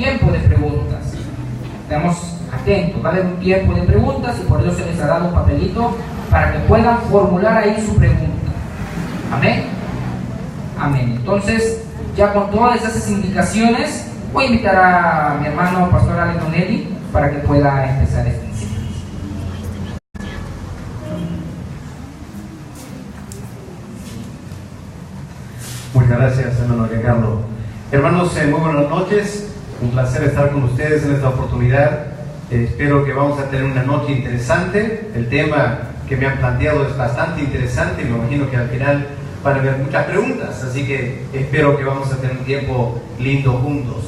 tiempo de preguntas. Estamos atentos, va a haber un tiempo de preguntas y por eso se les ha dado un papelito para que puedan formular ahí su pregunta. Amén. Amén. Entonces, ya con todas esas indicaciones, voy a invitar a mi hermano Pastor Ale Tonelli para que pueda empezar este enseñanza. Muchas gracias, hermano Giancarlo. Hermanos, muy buenas noches. Un placer estar con ustedes en esta oportunidad. Espero que vamos a tener una noche interesante. El tema que me han planteado es bastante interesante y me imagino que al final van a haber muchas preguntas, así que espero que vamos a tener un tiempo lindo juntos.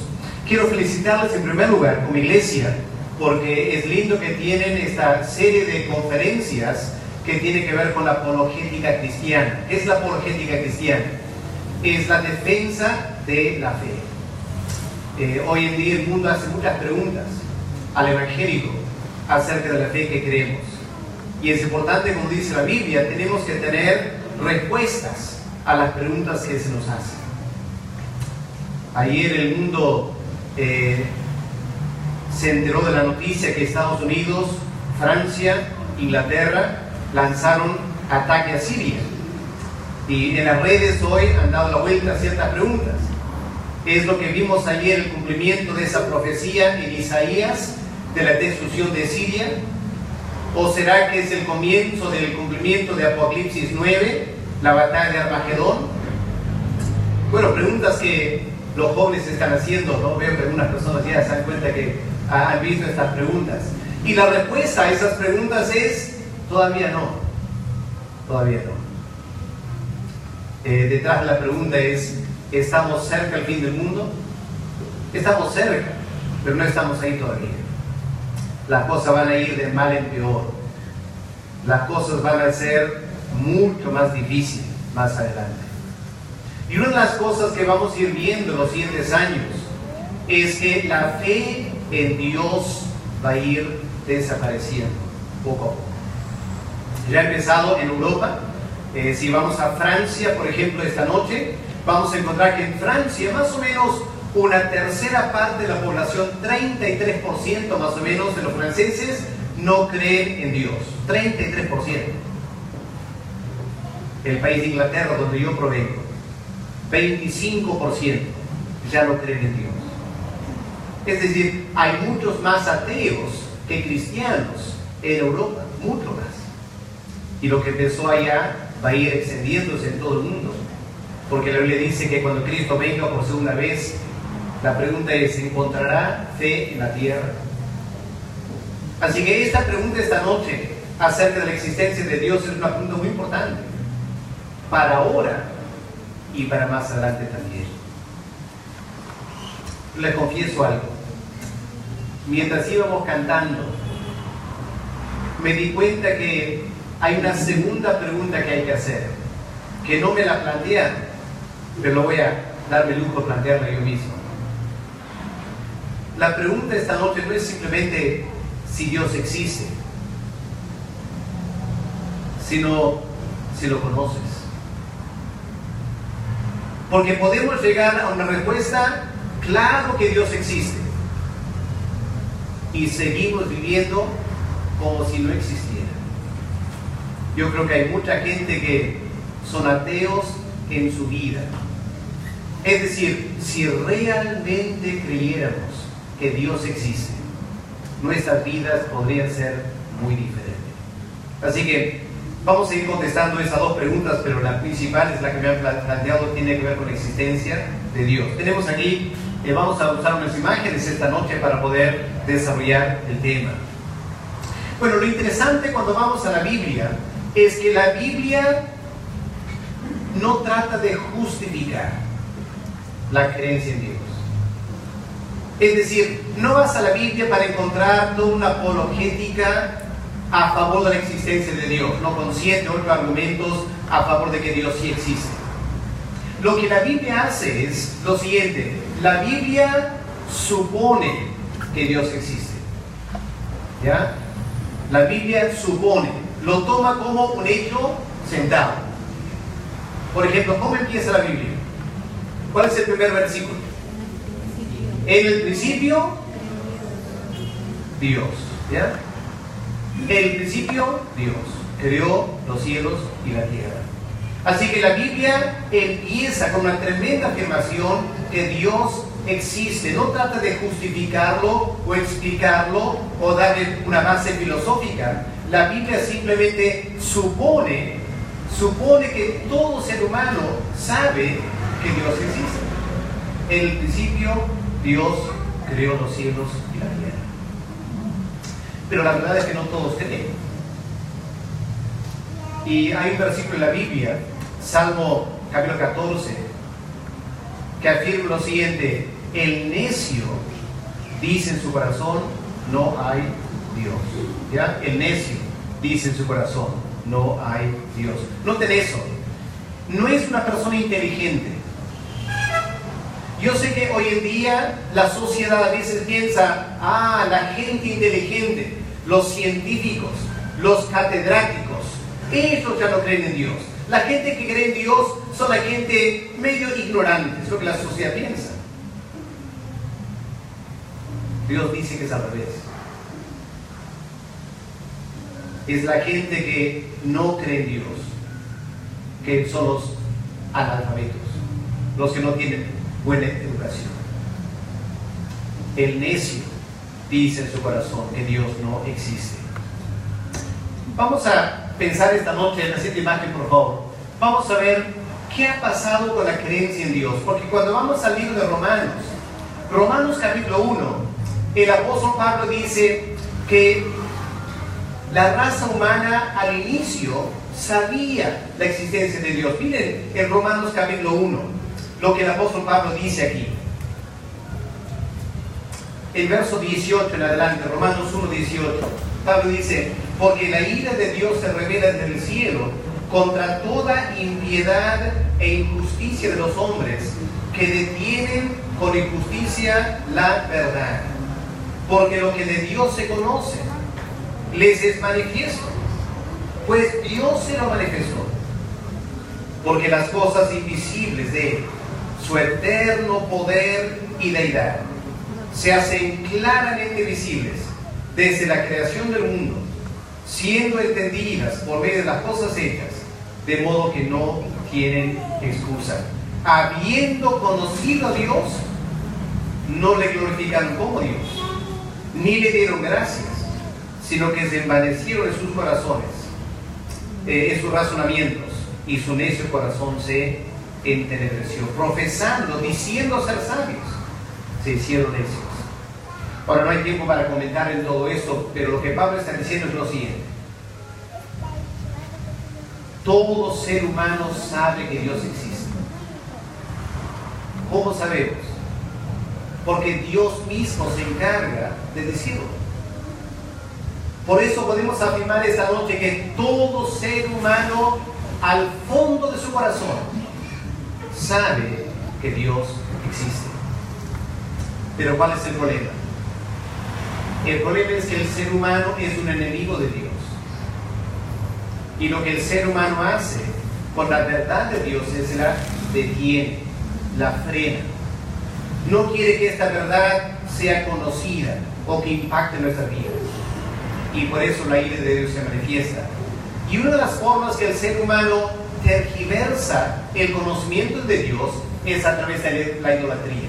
Quiero felicitarles en primer lugar como iglesia, porque es lindo que tienen esta serie de conferencias que tiene que ver con la apologética cristiana. ¿Qué es la apologética cristiana? Es la defensa de la fe. Hoy en día el mundo hace muchas preguntas al evangélico acerca de la fe que creemos. Y es importante, como dice la Biblia, tenemos que tener respuestas a las preguntas que se nos hacen. Ayer el mundo se enteró de la noticia que Estados Unidos, Francia, Inglaterra lanzaron ataque a Siria. Y en las redes hoy han dado la vuelta a ciertas preguntas. ¿Es lo que vimos ayer el cumplimiento de esa profecía en Isaías de la destrucción de Siria? ¿O será que es el comienzo del cumplimiento de Apocalipsis 9, la batalla de Armagedón? Bueno, preguntas que los jóvenes están haciendo, ¿no? Veo que algunas personas ya se dan cuenta que han visto estas preguntas. Y la respuesta a esas preguntas es, todavía no. Todavía no. Detrás de la pregunta es, ¿estamos cerca del fin del mundo? Estamos cerca, pero no estamos ahí todavía. Las cosas van a ir de mal en peor. Las cosas van a ser mucho más difíciles más adelante. Y una de las cosas que vamos a ir viendo en los siguientes años es que la fe en Dios va a ir desapareciendo poco a poco. Ya ha empezado en Europa. Si vamos a Francia, por ejemplo, esta noche, vamos a encontrar que en Francia más o menos una tercera parte de la población, 33% más o menos de los franceses, no creen en Dios. 33%. El país de Inglaterra, donde yo provengo, 25% ya no creen en Dios. Es decir, hay muchos más ateos que cristianos en Europa, mucho más. Y lo que empezó allá va a ir extendiéndose en todo el mundo. Porque la Biblia dice que cuando Cristo venga por segunda vez, la pregunta es, ¿encontrará fe en la tierra? Así que esta pregunta esta noche acerca de la existencia de Dios es una pregunta muy importante. Para ahora y para más adelante también. Les confieso algo. Mientras íbamos cantando, me di cuenta que hay una segunda pregunta que hay que hacer, que no me la plantean, pero lo voy a darme el lujo de plantearla yo mismo. La pregunta esta noche no es simplemente si Dios existe, sino si lo conoces. Porque podemos llegar a una respuesta, claro que Dios existe, y seguimos viviendo como si no existiera. Yo creo que hay mucha gente que son ateos en su vida. Es decir, si realmente creyéramos que Dios existe, nuestras vidas podrían ser muy diferentes. Así que vamos a ir contestando esas dos preguntas, pero la principal es la que me han planteado, tiene que ver con la existencia de Dios. Tenemos aquí, vamos a usar unas imágenes esta noche para poder desarrollar el tema. Bueno, lo interesante cuando vamos a la Biblia es que la Biblia no trata de justificar la creencia en Dios. Es decir, no vas a la Biblia para encontrar toda una apologética a favor de la existencia de Dios, no con 7 u 8 argumentos a favor de que Dios sí existe. Lo que la Biblia hace es lo siguiente: la Biblia supone que Dios existe. ¿Ya? La Biblia supone, lo toma como un hecho sentado. Por ejemplo, ¿cómo empieza la Biblia? ¿Cuál es el primer versículo? En el principio, Dios. ¿Ya? En el principio, Dios creó los cielos y la tierra. Así que la Biblia empieza con una tremenda afirmación que Dios existe. No trata de justificarlo o explicarlo o darle una base filosófica. La Biblia simplemente supone que todo ser humano sabe que Dios existe. En el principio, Dios creó los cielos y la tierra. Pero la verdad es que no todos creen. Y hay un versículo en la Biblia, Salmo capítulo 14, que afirma lo siguiente: el necio dice en su corazón, no hay Dios. ¿Ya? El necio dice en su corazón, no hay Dios. Noten eso, no es una persona inteligente. Yo sé que hoy en día la sociedad a veces piensa, la gente inteligente, los científicos, los catedráticos, ellos ya no creen en Dios. La gente que cree en Dios son la gente medio ignorante, es lo que la sociedad piensa. Dios dice que es al revés. Es la gente que no cree en Dios, que son los analfabetos, los que no tienen buena educación. El necio dice en su corazón que Dios no existe. Vamos a pensar esta noche en la siguiente imagen, por favor. Vamos a ver qué ha pasado con la creencia en Dios. Porque cuando vamos al libro de Romanos capítulo 1, el apóstol Pablo dice que la raza humana al inicio sabía la existencia de Dios. Miren en Romanos capítulo 1 lo que el apóstol Pablo dice aquí. El verso 18 en adelante, Romanos 1, 18, Pablo dice: porque la ira de Dios se revela desde el cielo contra toda impiedad e injusticia de los hombres que detienen con injusticia la verdad. Porque lo que de Dios se conoce les es manifiesto, pues Dios se lo manifestó. Porque las cosas invisibles de Él, su eterno poder y deidad, se hacen claramente visibles desde la creación del mundo, siendo entendidas por medio de las cosas hechas, de modo que no tienen excusa. Habiendo conocido a Dios, no le glorificaron como Dios, ni le dieron gracias, sino que se envanecieron en sus corazones, en sus razonamientos, y su necio corazón se entenebreció. Profesando, diciendo ser sabios, se hicieron necios. Ahora no hay tiempo para comentar en todo esto, pero lo que Pablo está diciendo es lo siguiente: todo ser humano sabe que Dios existe. ¿Cómo sabemos? Porque Dios mismo se encarga de decirlo. Por eso podemos afirmar esta noche que todo ser humano, al fondo de su corazón, sabe que Dios existe. Pero ¿cuál es el problema? El problema es que el ser humano es un enemigo de Dios. Y lo que el ser humano hace con la verdad de Dios es la detiene, la frena. No quiere que esta verdad sea conocida o que impacte nuestras vidas. Y por eso la ira de Dios se manifiesta. Y una de las formas que el ser humano tergiversa el conocimiento de Dios es a través de la idolatría.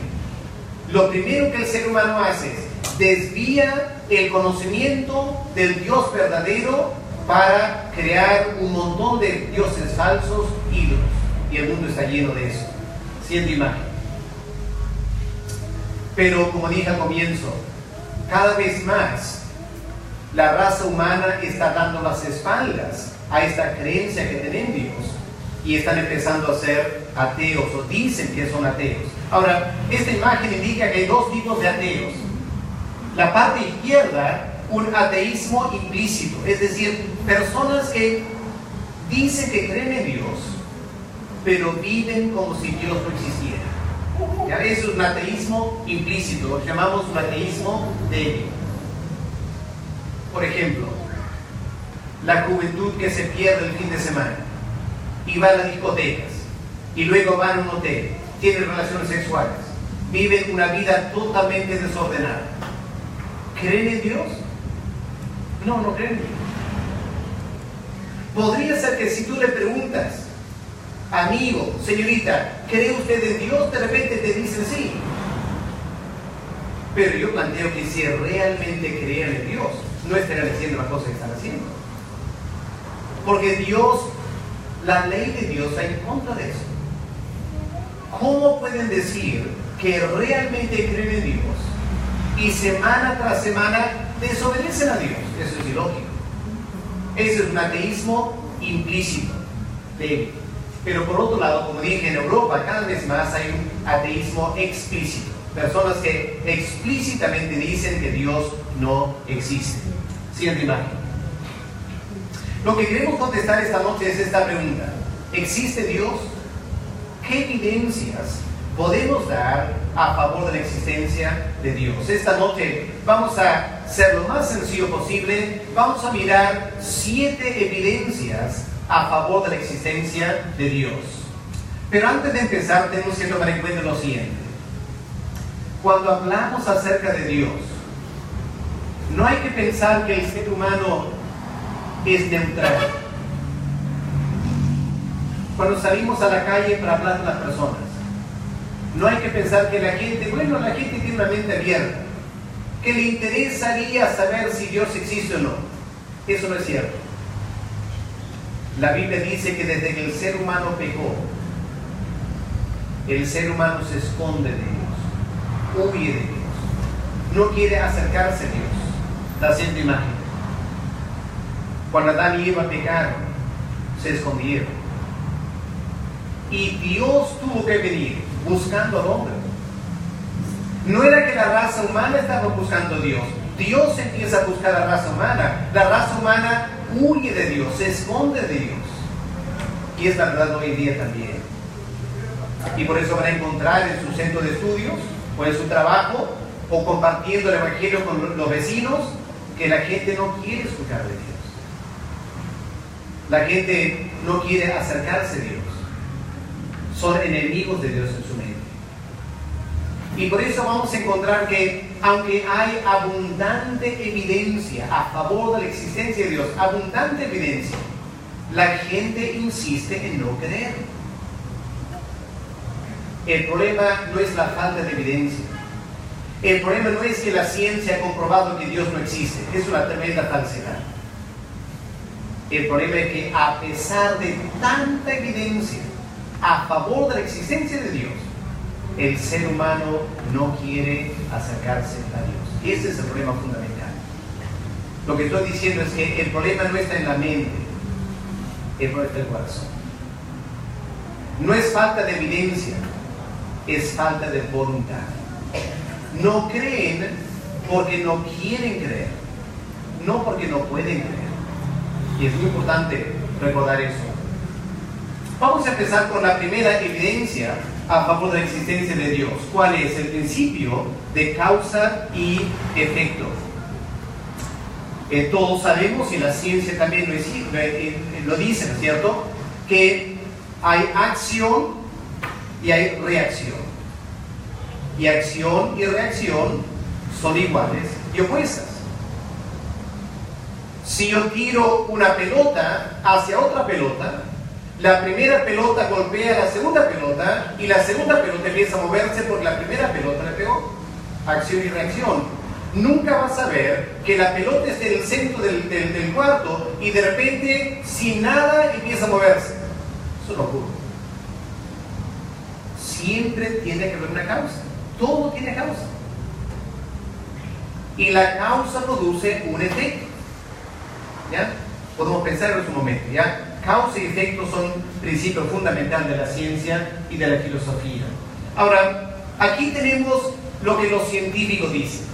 Lo primero que el ser humano hace es desvía el conocimiento del Dios verdadero para crear un montón de dioses falsos, ídolos. Y el mundo está lleno de eso. Siguiente imagen. Pero como dije al comienzo, cada vez más la raza humana está dando las espaldas a esta creencia que tienen en Dios y están empezando a ser ateos o dicen que son ateos. Ahora, esta imagen indica que hay dos tipos de ateos. La parte izquierda, un ateísmo implícito, es decir, personas que dicen que creen en Dios, pero viven como si Dios no existiera. ¿Ya? Eso es un ateísmo implícito, lo que llamamos un ateísmo débil. Por ejemplo, la juventud que se pierde el fin de semana y va a las discotecas y luego va a un hotel, tiene relaciones sexuales viven una vida totalmente desordenada. ¿Creen en Dios? No, no creen en Dios. Podría ser que si tú le preguntas, amigo, señorita, ¿cree usted en Dios? De repente te dicen sí. Pero yo planteo que si realmente creen en Dios, no estarían haciendo las cosas que están haciendo. Porque Dios, la ley de Dios está en contra de eso. ¿Cómo pueden decir que realmente creen en Dios y semana tras semana desobedecen a Dios? Eso es ilógico. Eso es un ateísmo implícito, débil. Pero por otro lado, como dije, en Europa cada vez más hay un ateísmo explícito. Personas que explícitamente dicen que Dios no existe. Siguiente imagen. Lo que queremos contestar esta noche es esta pregunta. ¿Existe Dios? ¿Qué evidencias podemos dar a favor de la existencia de Dios? Esta noche vamos a ser lo más sencillo posible. Vamos a mirar 7 evidencias a favor de la existencia de Dios. Pero antes de empezar tenemos que tomar en cuenta lo siguiente. Cuando hablamos acerca de Dios, no hay que pensar que el ser humano es neutral. Cuando salimos a la calle para hablar con las personas, no hay que pensar que la gente tiene una mente abierta, que le interesaría saber si Dios existe o no. Eso no es cierto. La Biblia dice que desde que el ser humano pecó, el ser humano se esconde de Dios, huye de Dios, no quiere acercarse a Dios. La siguiente imagen. Cuando Adán y Eva pecaron, se escondieron. Y Dios tuvo que venir buscando al hombre. No era que la raza humana estaba buscando a Dios. Dios empieza a buscar a la raza humana. La raza humana huye de Dios, se esconde de Dios. Y es la verdad hoy en día también. Y por eso van a encontrar en su centro de estudios, o en su trabajo, o compartiendo el evangelio con los vecinos, que la gente no quiere escuchar de Dios. La gente no quiere acercarse a Dios. Son enemigos de Dios en su mente. Y por eso vamos a encontrar que, aunque hay abundante evidencia a favor de la existencia de Dios, abundante evidencia, la gente insiste en no creer. El problema no es la falta de evidencia. El problema no es que la ciencia ha comprobado que Dios no existe. Es una tremenda falsedad. El problema es que a pesar de tanta evidencia a favor de la existencia de Dios, el ser humano no quiere acercarse a Dios. Y ese es el problema fundamental. Lo que estoy diciendo es que el problema no está en la mente, el problema está en el corazón. No es falta de evidencia, es falta de voluntad. No creen porque no quieren creer, no porque no pueden creer. Y es muy importante recordar eso. Vamos a empezar con la primera evidencia a favor de la existencia de Dios. ¿Cuál es? El principio de causa y efecto. Todos sabemos, y la ciencia también lo dice, ¿no es cierto?, que hay acción y hay reacción. Y acción y reacción son iguales y opuestas. Si yo tiro una pelota hacia otra pelota, la primera pelota golpea a la segunda pelota y la segunda pelota empieza a moverse porque la primera pelota le pegó. Acción y reacción. Nunca vas a ver que la pelota esté en el centro del cuarto y de repente, sin nada, empieza a moverse. Eso no ocurre. Siempre tiene que haber una causa. Todo tiene causa. Y la causa produce un efecto. ¿Ya? Podemos pensar en un momento, ¿ya? Causa y efecto son principios fundamentales de la ciencia y de la filosofía. Ahora, aquí tenemos lo que los científicos dicen.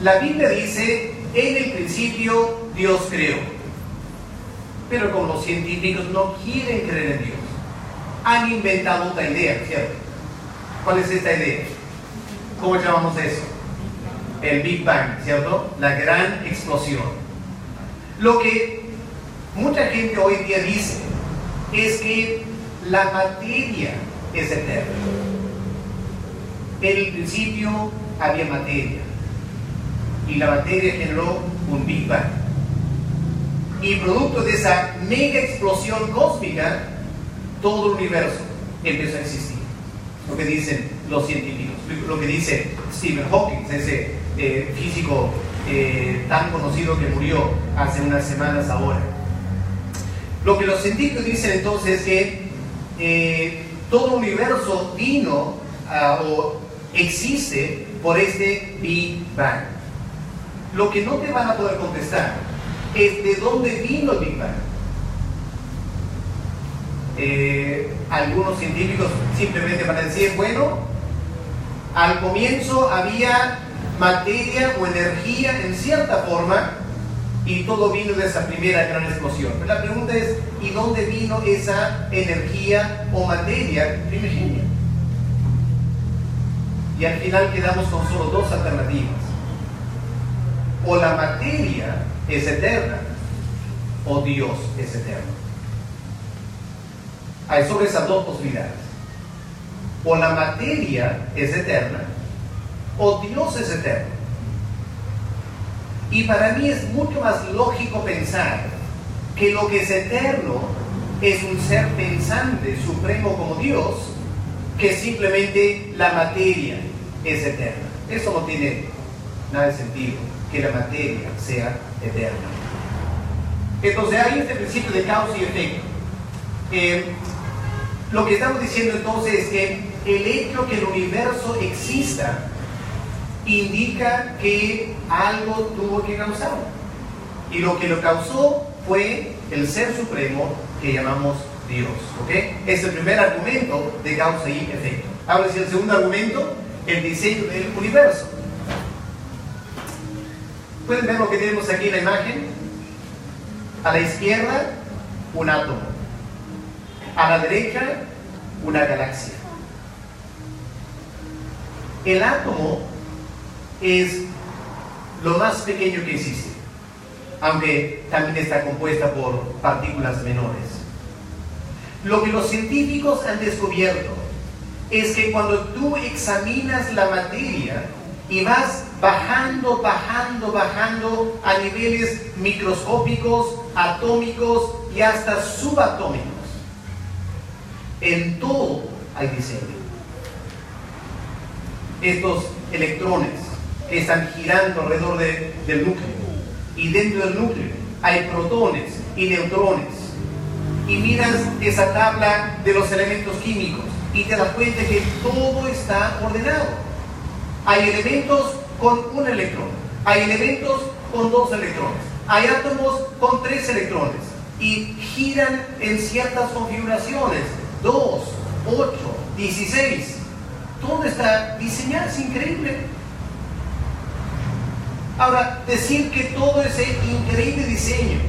La Biblia dice, en el principio Dios creó. Pero como los científicos no quieren creer en Dios, han inventado otra idea, ¿cierto? ¿Cuál es esta idea? ¿Cómo llamamos eso? El Big Bang, ¿cierto? La gran explosión. Lo que mucha gente hoy en día dice es que la materia es eterna. En el principio había materia, y la materia generó un Big Bang. Y producto de esa mega explosión cósmica, todo el universo empezó a existir. Lo que dicen los científicos, lo que dice Stephen Hawking, ese físico tan conocido que murió hace unas semanas ahora. Lo que los científicos dicen entonces es que todo el universo vino o existe por este Big Bang. Lo que no te van a poder contestar es de dónde vino el Big Bang. Algunos científicos simplemente van a decir, bueno, al comienzo había materia o energía en cierta forma y todo vino de esa primera gran explosión. Pero la pregunta es, ¿y dónde vino esa energía o materia primigenia? Y al final quedamos con solo dos alternativas. O la materia es eterna o Dios es eterno. Hay sobre esas dos posibilidades. O la materia es eterna o Dios es eterno. Y para mí es mucho más lógico pensar que lo que es eterno es un ser pensante supremo como Dios, que simplemente la materia es eterna. Eso no tiene nada de sentido, que la materia sea eterna. Entonces hay este principio de causa y efecto. Lo que estamos diciendo entonces es que el hecho que el universo exista indica que algo tuvo que causarlo. Y lo que lo causó fue el ser supremo que llamamos Dios. ¿Okay? Es el primer argumento de causa y efecto. Ahora sí, el segundo argumento, el diseño del universo. ¿Pueden ver lo que tenemos aquí en la imagen? A la izquierda, un átomo. A la derecha, una galaxia. El átomo es lo más pequeño que existe, aunque también está compuesta por partículas menores. Lo que los científicos han descubierto es que cuando tú examinas la materia y vas bajando a niveles microscópicos, atómicos y hasta subatómicos, en todo hay diseño. Estos electrones que están girando alrededor del núcleo, y dentro del núcleo hay protones y neutrones, y miras esa tabla de los elementos químicos y te das cuenta que todo está ordenado. Hay elementos con un electrón, hay elementos con dos electrones, hay átomos con 3 electrones y giran en ciertas configuraciones, 2, 8, 16. Todo está diseñado, es increíble. Ahora, decir que todo ese increíble diseño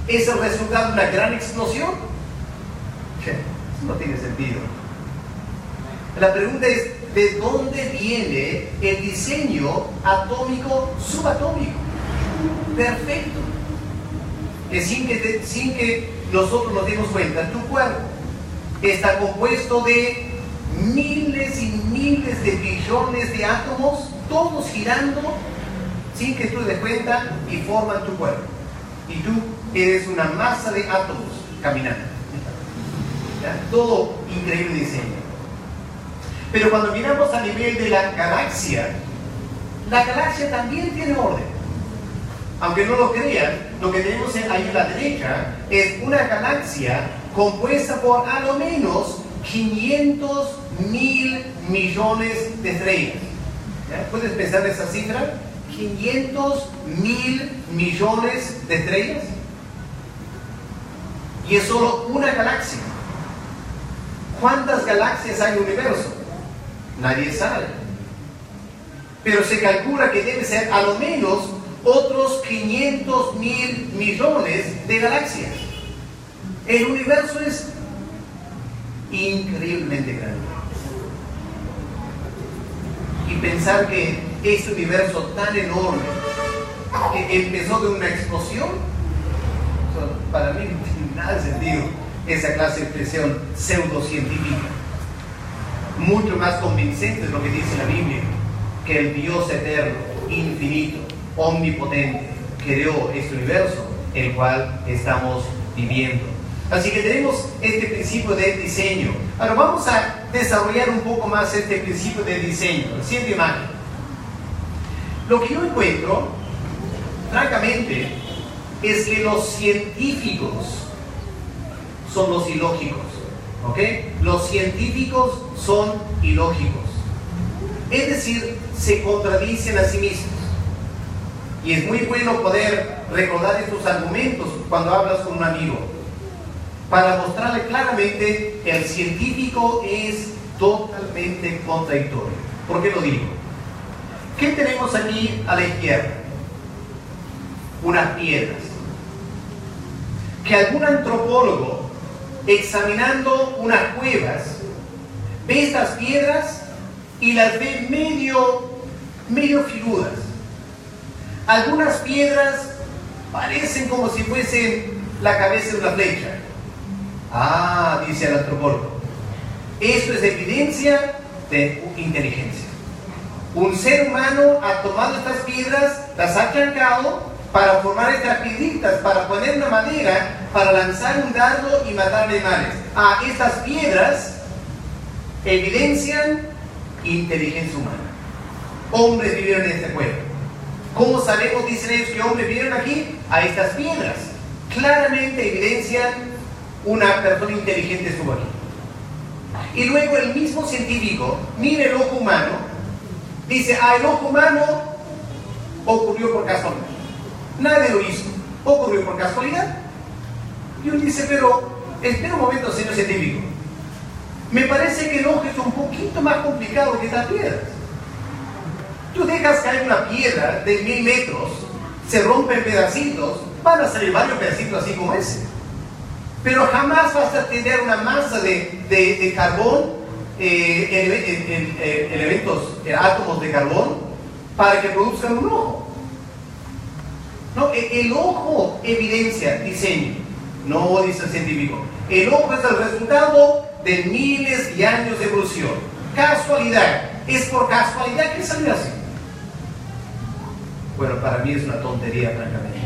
es el resultado de una gran explosión, eso no tiene sentido. La pregunta es, ¿de dónde viene el diseño atómico subatómico? Perfecto. Que sin que nosotros nos demos cuenta, tu cuerpo está compuesto de miles y miles de billones de átomos, todos girando sin que tú te des cuenta y forman tu cuerpo. Y tú eres una masa de átomos caminando. ¿Ya? Todo increíble diseño. Pero cuando miramos a nivel de la galaxia también tiene orden. Aunque no lo crean, lo que tenemos ahí a la derecha es una galaxia compuesta por a lo menos 500.000 millones de estrellas. ¿Ya? ¿Puedes pensar esa cifra? 500.000 millones de estrellas. Y es solo una galaxia. ¿Cuántas galaxias hay en el universo? Nadie sabe. Pero se calcula que debe ser a lo menos otros 500.000 millones de galaxias. El universo es increíblemente grande. Y pensar que este universo tan enorme que empezó de una explosión, para mí no tiene nada de sentido esa clase de expresión pseudocientífica. mucho más convincente es lo que dice la Biblia, que el Dios eterno, infinito, omnipotente, creó este universo, el cual estamos viviendo. Así que tenemos este principio de diseño. Ahora vamos a desarrollar un poco más este principio de diseño. La siguiente imagen. Lo que yo encuentro, francamente, es que los científicos son los ilógicos. ¿Ok? Los científicos son ilógicos. Es decir, se contradicen a sí mismos. Y es muy bueno poder recordar estos argumentos cuando hablas con un amigo, para mostrarle claramente que el científico es totalmente contradictorio. ¿Por qué lo digo? ¿Qué tenemos aquí a la izquierda? Unas piedras. Que algún antropólogo, examinando unas cuevas, ve estas piedras y las ve medio filudas. Algunas piedras parecen como si fuesen la cabeza de una flecha. Ah, dice el antropólogo, esto es evidencia de inteligencia. Un ser humano ha tomado estas piedras, las ha chancado para formar estas piedritas, para poner una madera, para lanzar un dardo y matar animales. Ah, estas piedras evidencian inteligencia humana. Hombres vivieron en esta cueva. ¿Cómo sabemos, dicen ellos, que hombres vivieron aquí? A estas piedras. Claramente evidencian una persona inteligente estuvo aquí. Y luego el mismo científico mira el ojo humano, dice, el ojo humano ocurrió por casualidad. Nadie lo hizo, ocurrió por casualidad. Y uno dice, pero espera un momento, señor científico. Me parece que el ojo es un poquito más complicado que estas piedras. Tú dejas caer una piedra de 1000 metros, se rompe en pedacitos, van a salir varios pedacitos así como ese. Pero jamás vas a tener una masa de carbón, átomos de carbón, para que produzcan un ojo. No, el ojo evidencia diseño. No, dice el científico. El ojo es el resultado de miles de años de evolución. Casualidad. Es por casualidad que salió así. Bueno, para mí es una tontería, francamente.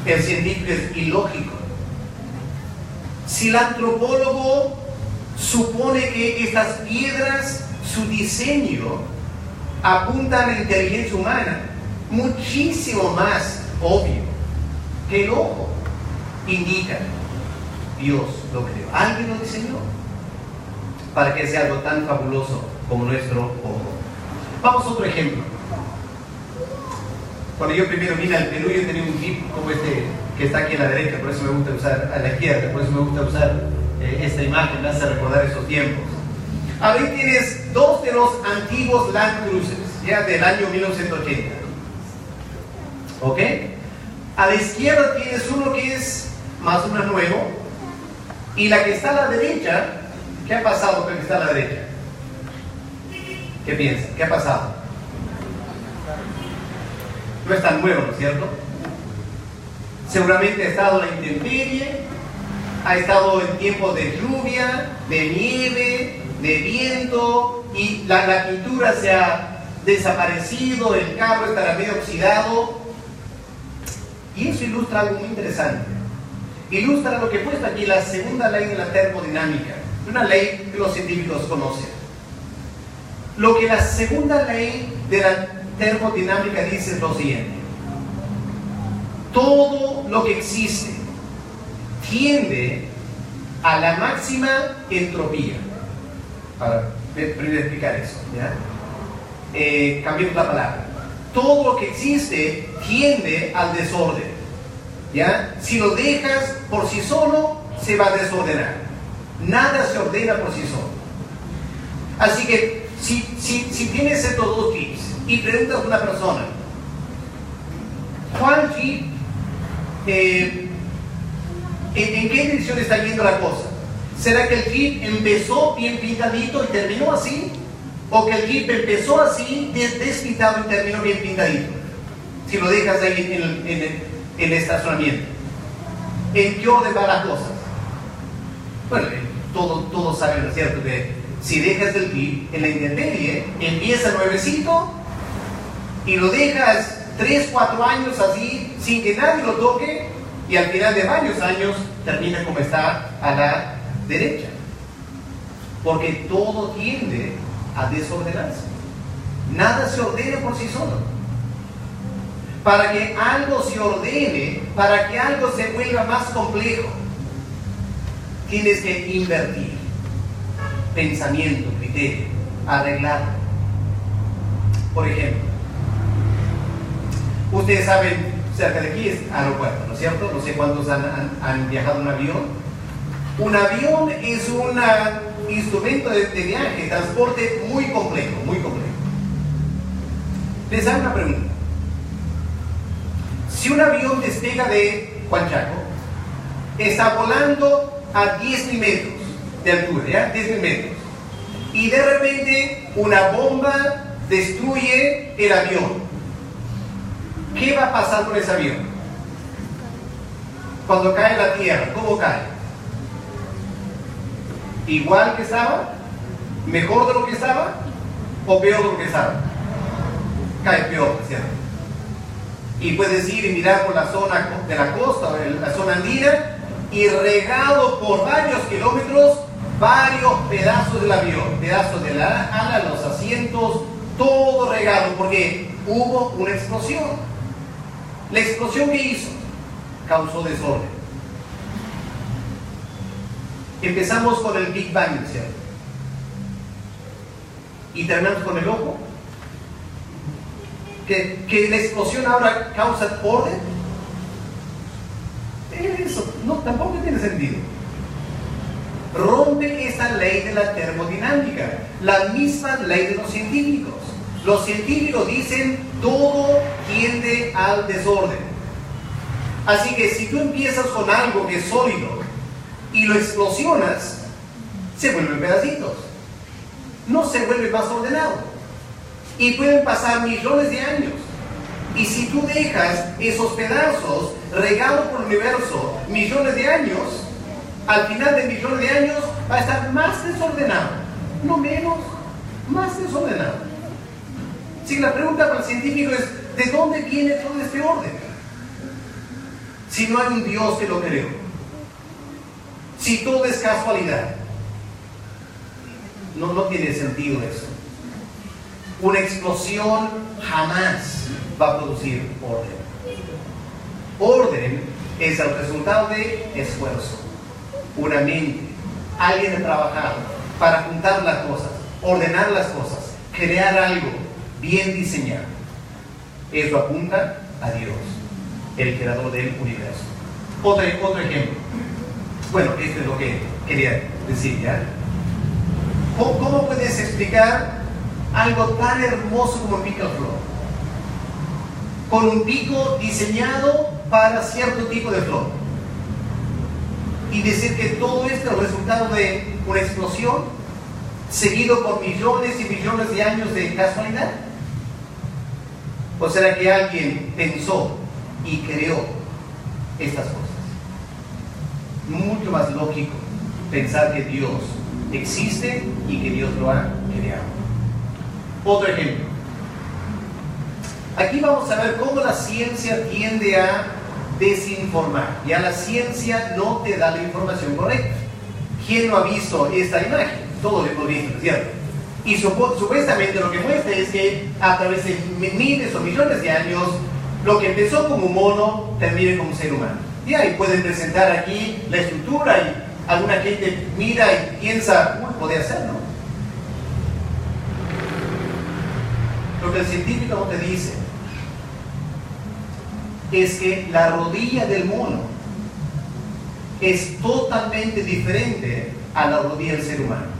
El científico es ilógico. Si el antropólogo supone que estas piedras, su diseño, apuntan a la inteligencia humana, muchísimo más obvio que el ojo indica, Dios lo creó, alguien lo diseñó para que sea algo tan fabuloso como nuestro ojo. Vamos a otro ejemplo. Cuando yo primero vine al Perú, yo tenía un jeep como este que está aquí a la derecha, por eso me gusta usar a la izquierda, por eso me gusta usar esta imagen, me hace recordar esos tiempos. Ahí tienes dos de los antiguos Land Cruisers, ya del año 1980. ¿Ok? A la izquierda tienes uno que es más o menos nuevo, y la que está a la derecha, ¿qué ha pasado con la que está a la derecha? ¿Qué piensas? ¿Qué ha pasado? No es tan nuevo, ¿no es cierto? Seguramente ha estado en la intemperie, ha estado en tiempos de lluvia, de nieve, de viento, y la pintura se ha desaparecido, el carro estará medio oxidado. Y eso ilustra algo muy interesante. Ilustra lo que he puesto aquí, la segunda ley de la termodinámica, una ley que los científicos conocen. Lo que la segunda ley de la termodinámica dice es lo siguiente: todo lo que existe tiende a la máxima entropía. Para primero explicar eso, ¿ya? Cambiemos la palabra. Todo lo que existe tiende al desorden, ¿ya? Si lo dejas por sí solo, se va a desordenar. Nada se ordena por sí solo. Así que si tienes estos dos tips y preguntas a una persona, ¿cuál tip, en qué dirección está yendo la cosa? ¿Será que el jeep empezó bien pintadito y terminó así? ¿O que el jeep empezó así, despintado y terminó bien pintadito? Si lo dejas ahí en el estacionamiento, ¿en qué orden van las cosas? Bueno, todos saben, ¿no es cierto?, que si dejas el PIB en la intemperie, empieza nuevecito y lo dejas 3, 4 años así, sin que nadie lo toque, y al final de varios años termina como está a la derecha. Porque todo tiende a desordenarse. Nada se ordena por sí solo. Para que algo se ordene, para que algo se vuelva más complejo, tienes que invertir pensamiento, criterio, arreglarlo. Por ejemplo, ustedes saben, cerca de aquí es aeropuerto, ¿no es cierto? No sé cuántos han viajado en avión. Un avión es un instrumento de viaje, de transporte muy complejo, muy complejo. Les hago una pregunta. Si un avión despega de Huanchaco, está volando a 10.000 metros de altura, ¿ya? 10.000 metros. Y de repente una bomba destruye el avión. ¿Qué va a pasar con ese avión? Cuando cae en la tierra, ¿cómo cae? ¿Igual que estaba? ¿Mejor de lo que estaba? ¿O peor de lo que estaba? Cae peor, ¿cierto? Y puedes ir y mirar por la zona de la costa, la zona andina, y regado por varios kilómetros, varios pedazos del avión, pedazos de la ala, los asientos, todo regado, porque hubo una explosión. La explosión que hizo causó desorden. Empezamos con el Big Bang, ¿cierto? Y terminamos con el ojo. Que la explosión ahora causa orden. Eso no, tampoco tiene sentido. Rompe esta ley de la termodinámica, la misma ley de los científicos. Los científicos dicen todo tiende al desorden. Así que si tú empiezas con algo que es sólido y lo explosionas, se vuelven pedacitos. No se vuelve más ordenado. Y pueden pasar millones de años. Y si tú dejas esos pedazos regados por el universo millones de años, al final de millones de años va a estar más desordenado. No menos, más desordenado. Si la pregunta para el científico es, ¿de dónde viene todo este orden? Si no hay un Dios que lo creó. Si todo es casualidad. No tiene sentido eso. Una explosión jamás va a producir orden. Orden es el resultado de esfuerzo. Una mente. Alguien ha trabajado para juntar las cosas, ordenar las cosas, crear algo bien diseñado. Eso apunta a Dios, el creador del universo. Otro ejemplo. Bueno, esto es lo que quería decir ya. ¿Cómo puedes explicar algo tan hermoso como un picaflor? Con un pico diseñado para cierto tipo de flor. Y decir que todo esto es el resultado de una explosión seguido por millones y millones de años de casualidad. ¿O será que alguien pensó y creó estas cosas? Mucho más lógico pensar que Dios existe y que Dios lo ha creado. Otro ejemplo. Aquí vamos a ver cómo la ciencia tiende a desinformar. Ya la ciencia no te da la información correcta. ¿Quién no ha visto esta imagen? Todos lo hemos visto, ¿cierto? Y supuestamente lo que muestra es que a través de miles o millones de años, lo que empezó como un mono termina como un ser humano. Y ahí pueden presentar aquí la estructura y alguna gente mira y piensa, podría ser, ¿no? Lo que el científico no te dice es que la rodilla del mono es totalmente diferente a la rodilla del ser humano.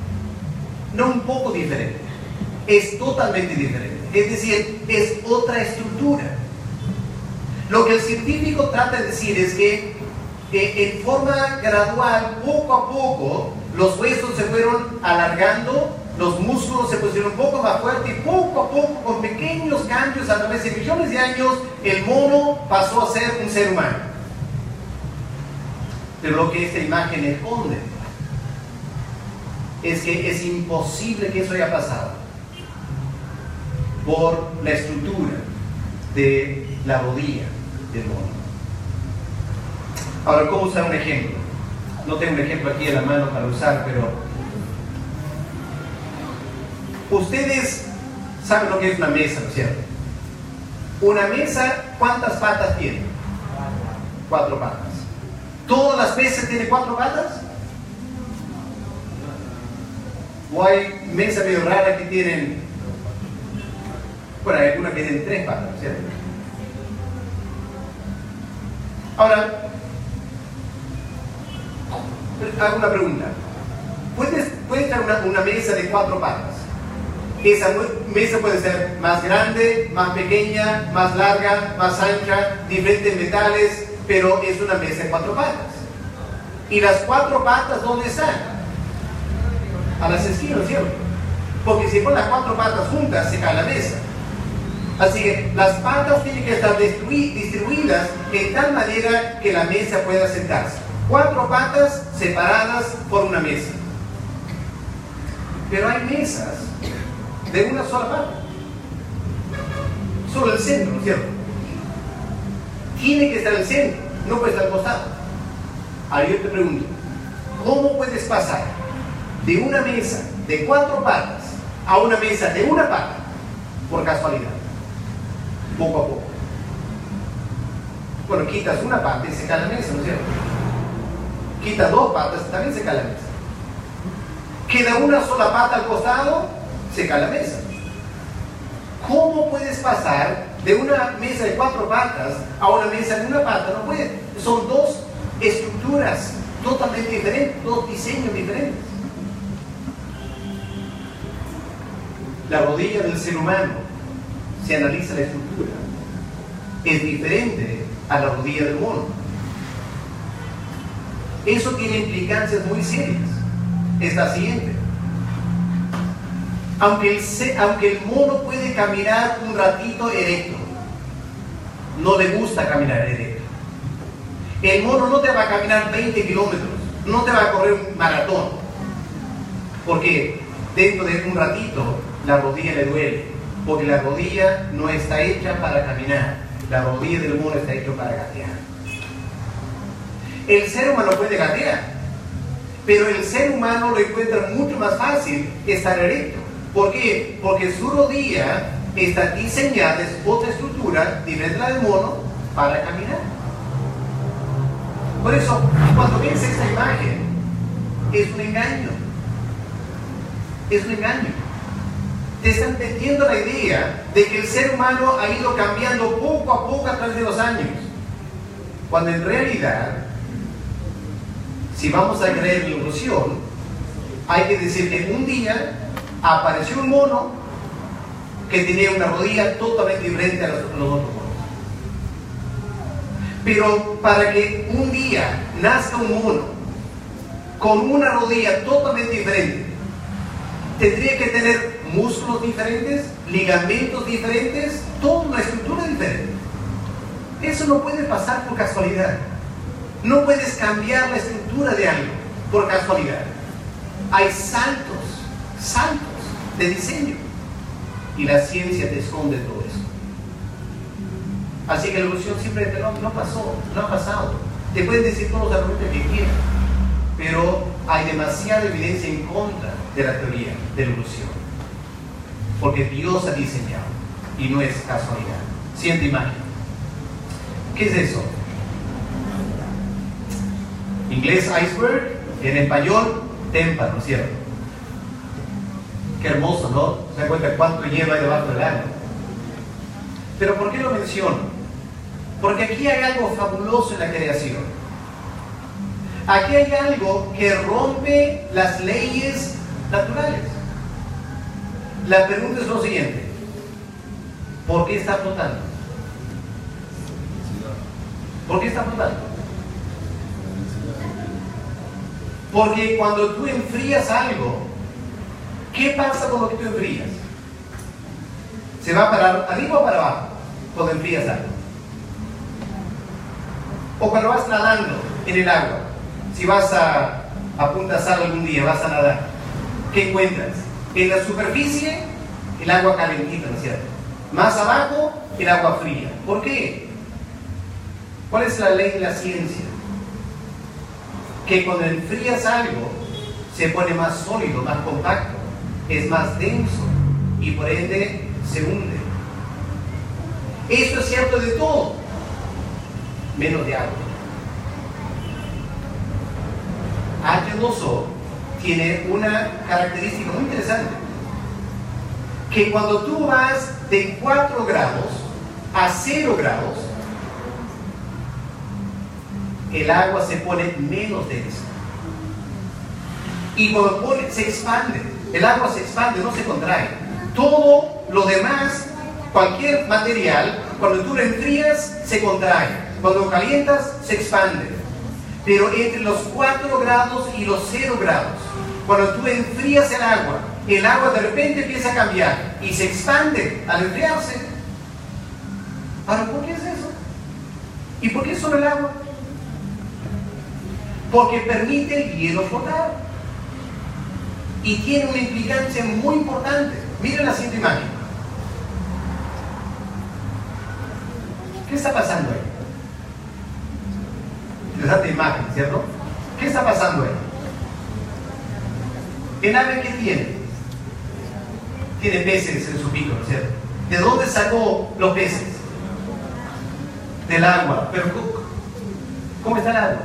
No un poco diferente, es totalmente diferente. Es decir, es otra estructura. Lo que el científico trata de decir es que en forma gradual, poco a poco, los huesos se fueron alargando, los músculos se pusieron un poco más fuertes y poco a poco, con pequeños cambios a través de millones de años, el mono pasó a ser un ser humano. Pero lo que esta imagen esconde es que es imposible que eso haya pasado por la estructura de la rodilla del mono. Ahora, ¿cómo usar un ejemplo? No tengo un ejemplo aquí en la mano para usar, pero ustedes saben lo que es una mesa, ¿no es cierto? Una mesa, ¿cuántas patas tiene? 4 patas. ¿Todas las mesas tienen 4 patas? ¿O hay mesas medio raras que tienen, bueno, hay algunas que tienen 3 patas, ¿no es cierto? Ahora, hago una pregunta. ¿Puede estar una mesa de 4 patas? Esa mesa puede ser más grande, más pequeña, más larga, más ancha, diferentes metales, pero es una mesa de 4 patas. ¿Y las 4 patas dónde están? A las esquinas, ¿cierto? Porque si ponen las 4 patas juntas, se cae la mesa. Así que las patas tienen que estar distribuidas de tal manera que la mesa pueda sentarse. 4 patas separadas por una mesa. Pero hay mesas de una sola pata. Solo el centro, ¿no es cierto? Tiene que estar el centro, no puede estar al costado. Ahora yo te pregunto, ¿cómo puedes pasar de una mesa de 4 patas a una mesa de una pata por casualidad? Poco a poco. Bueno, quitas una pata y se cae la mesa, ¿no es cierto? Quitas 2 patas, también se cae la mesa. Queda una sola pata al costado, se cae la mesa. ¿Cómo puedes pasar de una mesa de 4 patas a una mesa de una pata? No puedes. Son 2 estructuras totalmente diferentes, 2 diseños diferentes. La rodilla del ser humano, si analiza la estructura, es diferente a la rodilla del mono. Eso tiene implicancias muy serias. Es la siguiente. Aunque el mono puede caminar un ratito erecto, no le gusta caminar erecto. El mono no te va a caminar 20 kilómetros, no te va a correr un maratón, porque dentro de un ratito la rodilla le duele, porque la rodilla no está hecha para caminar, la rodilla del mono está hecha para gatear. El ser humano puede gatear, pero el ser humano lo encuentra mucho más fácil estar erecto. ¿Por qué? Porque su rodilla está diseñada, es otra estructura diferente a la del mono, para caminar. Por eso, cuando ves esta imagen, es un engaño. Es un engaño. Te están vendiendo la idea de que el ser humano ha ido cambiando poco a poco a través de los años. Cuando en realidad, si vamos a creer en la evolución, hay que decir que un día apareció un mono que tenía una rodilla totalmente diferente a los otros monos. Pero para que un día nazca un mono con una rodilla totalmente diferente, tendría que tener músculos diferentes, ligamentos diferentes, toda una estructura diferente. Eso no puede pasar por casualidad. No puedes cambiar la estructura de algo por casualidad. Hay saltos de diseño, y la ciencia te esconde todo eso. Así que la evolución siempre no pasó, no ha pasado. Te pueden decir todos los argumentos que quieran, pero hay demasiada evidencia en contra de la teoría de la evolución, porque Dios ha diseñado y no es casualidad. Siguiente imagen. ¿Qué es eso? Inglés iceberg, en español témpano, ¿cierto? Qué hermoso, ¿no? ¿Se dan cuenta cuánto lleva debajo del agua? Pero ¿por qué lo menciono? Porque aquí hay algo fabuloso en la creación. Aquí hay algo que rompe las leyes naturales. La pregunta es lo siguiente: ¿por qué está flotando? ¿Por qué está flotando? Porque cuando tú enfrías algo, ¿qué pasa con lo que tú enfrías? ¿Se va para arriba o para abajo cuando enfrías algo? O cuando vas nadando en el agua, si vas a Punta Sal algún día, vas a nadar, ¿qué encuentras? En la superficie, el agua calentita, ¿no es cierto? Más abajo, el agua fría. ¿Por qué? ¿Cuál es la ley de la ciencia? Que cuando enfrías algo, se pone más sólido, más compacto, es más denso y por ende se hunde. Esto es cierto de todo, menos de agua. H2O tiene una característica muy interesante, que cuando tú vas de 4 grados a 0 grados, el agua se pone menos densa. Y cuando se expande, el agua se expande, no se contrae. Todo lo demás, cualquier material, cuando tú lo enfrías, se contrae. Cuando lo calientas, se expande. Pero entre los 4 grados y los 0 grados, cuando tú enfrías el agua de repente empieza a cambiar y se expande al enfriarse. Ahora, ¿por qué es eso? ¿Y por qué solo el agua? Porque permite el hielo flotar. Y tiene una implicancia muy importante. Miren la siguiente imagen. ¿Qué está pasando ahí? Interesante imagen, ¿cierto? ¿Qué está pasando ahí? ¿El ave qué tiene? Tiene peces en su pico, ¿no es cierto? ¿De dónde sacó los peces? Del agua. Pero ¿cómo está el agua?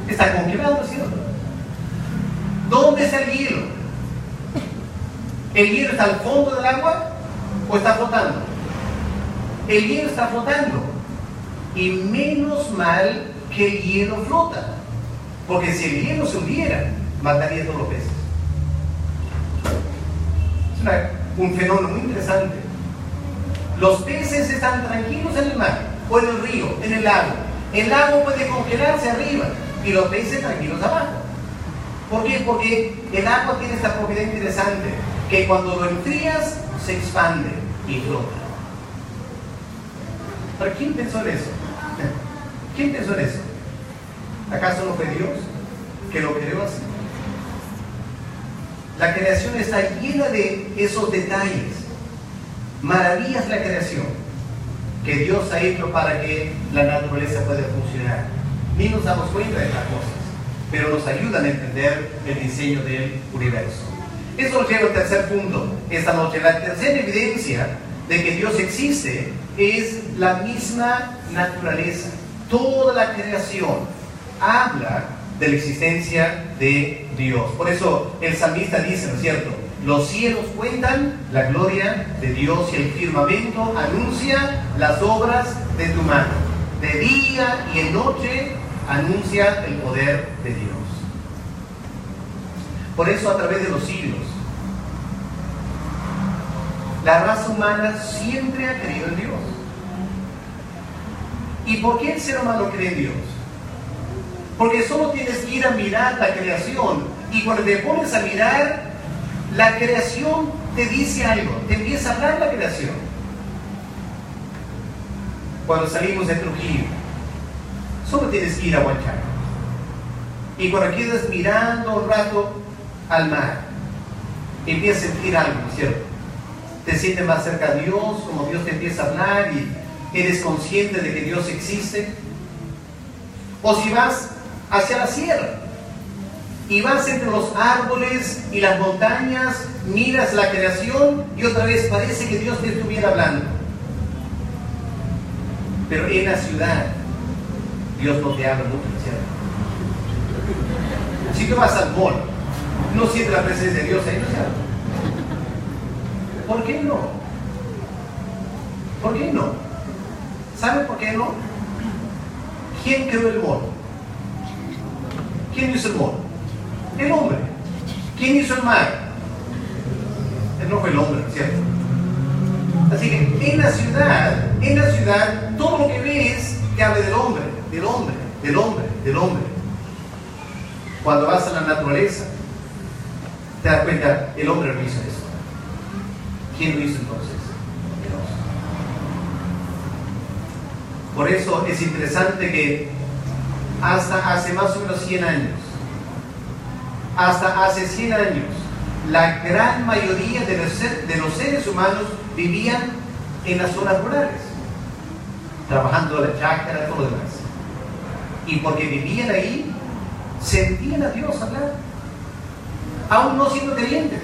Está congelado, ¿cierto? ¿Dónde está el hielo? ¿El hielo está al fondo del agua o está flotando? El hielo está flotando. Y menos mal que el hielo flota. Porque si el hielo se hundiera, mataría a todos los peces. Es un fenómeno muy interesante. Los peces están tranquilos en el mar, o en el río, en el lago. El lago puede congelarse arriba y los peces tranquilos abajo. ¿Por qué? Porque el agua tiene esta propiedad interesante, que cuando lo enfrías, se expande y flota. ¿Pero quién pensó en eso? ¿Quién pensó en eso? ¿Acaso no fue Dios que lo creó así? La creación está llena de esos detalles, maravillas de la creación, que Dios ha hecho para que la naturaleza pueda funcionar. Ni nos damos cuenta de estas cosas, pero nos ayudan a entender el diseño del universo. Eso nos lleva al tercer punto esta noche. La tercera evidencia de que Dios existe es la misma naturaleza. Toda la creación habla de la existencia de Dios. Por eso el salmista dice, ¿no es cierto? Los cielos cuentan la gloria de Dios y el firmamento anuncia las obras de tu mano. De día y en noche anuncia el poder de Dios. Por eso a través de los siglos, la raza humana siempre ha creído en Dios. ¿Y por qué el ser humano cree en Dios? Porque solo tienes que ir a mirar la creación, y cuando te pones a mirar, la creación te dice algo, te empieza a hablar la creación. Cuando salimos de Trujillo, solo tienes que ir a Huanchaco. Y cuando quedas mirando un rato al mar, empiezas a sentir algo, ¿no es cierto? Te sientes más cerca de Dios, como Dios te empieza a hablar y eres consciente de que Dios existe. O si vas hacia la sierra y vas entre los árboles y las montañas, miras la creación y otra vez parece que Dios te estuviera hablando. Pero en la ciudad, Dios no te habla mucho, ¿cierto? Si tú vas al mall, no sientes la presencia de Dios ahí, ¿no es cierto? ¿Por qué no? ¿Por qué no? ¿Saben por qué no? ¿Quién creó el mall? ¿Quién hizo el mall? El hombre. ¿Quién hizo el mar? No fue el hombre, ¿cierto? Así que en la ciudad, todo lo que ves te habla del hombre, del hombre, del hombre, del hombre. Cuando vas a la naturaleza, te das cuenta, el hombre no hizo eso. ¿Quién lo hizo entonces? Dios. Por eso es interesante que hasta hace más o menos 100 años, hasta hace 100 años, la gran mayoría de los seres humanos vivían en las zonas rurales, trabajando en la chácara, todo lo demás. Y porque vivían ahí, sentían a Dios hablar, aún no siendo creyentes.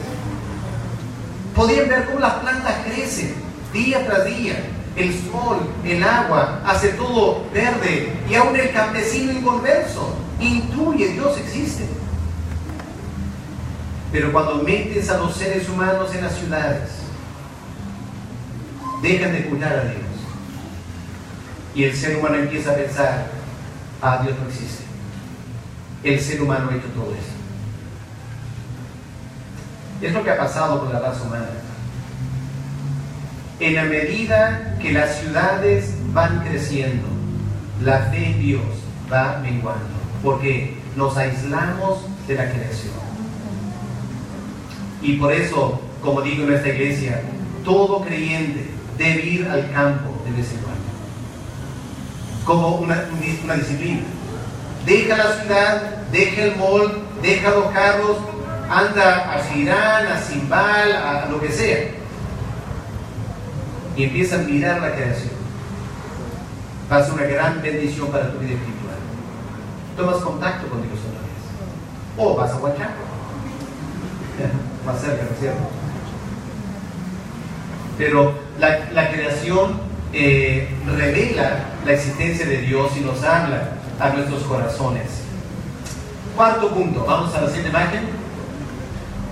Podían ver cómo las plantas crecen día tras día, el sol, el agua, hace todo verde, y aún el campesino inconverso intuye Dios existe. Pero cuando metes a los seres humanos en las ciudades, dejan de cuidar a Dios. Y el ser humano empieza a pensar, Dios no existe. El ser humano ha hecho todo eso. Es lo que ha pasado con la raza humana. En la medida que las ciudades van creciendo, la fe en Dios va menguando, porque nos aislamos de la creación. Y por eso, como digo en esta iglesia, todo creyente debe ir al campo de vez en cuando, como una disciplina. Deja la ciudad, deja el mall, deja los carros, anda a Irán, a Zimbal, a lo que sea, y empieza a mirar la creación. Va a ser una gran bendición para tu vida espiritual. Tomas contacto con Dios otra vez. O vas a Huachaco, más cerca, ¿no es cierto? Pero la creación revela la existencia de Dios y nos habla a nuestros corazones. Cuarto punto, vamos a la siguiente imagen.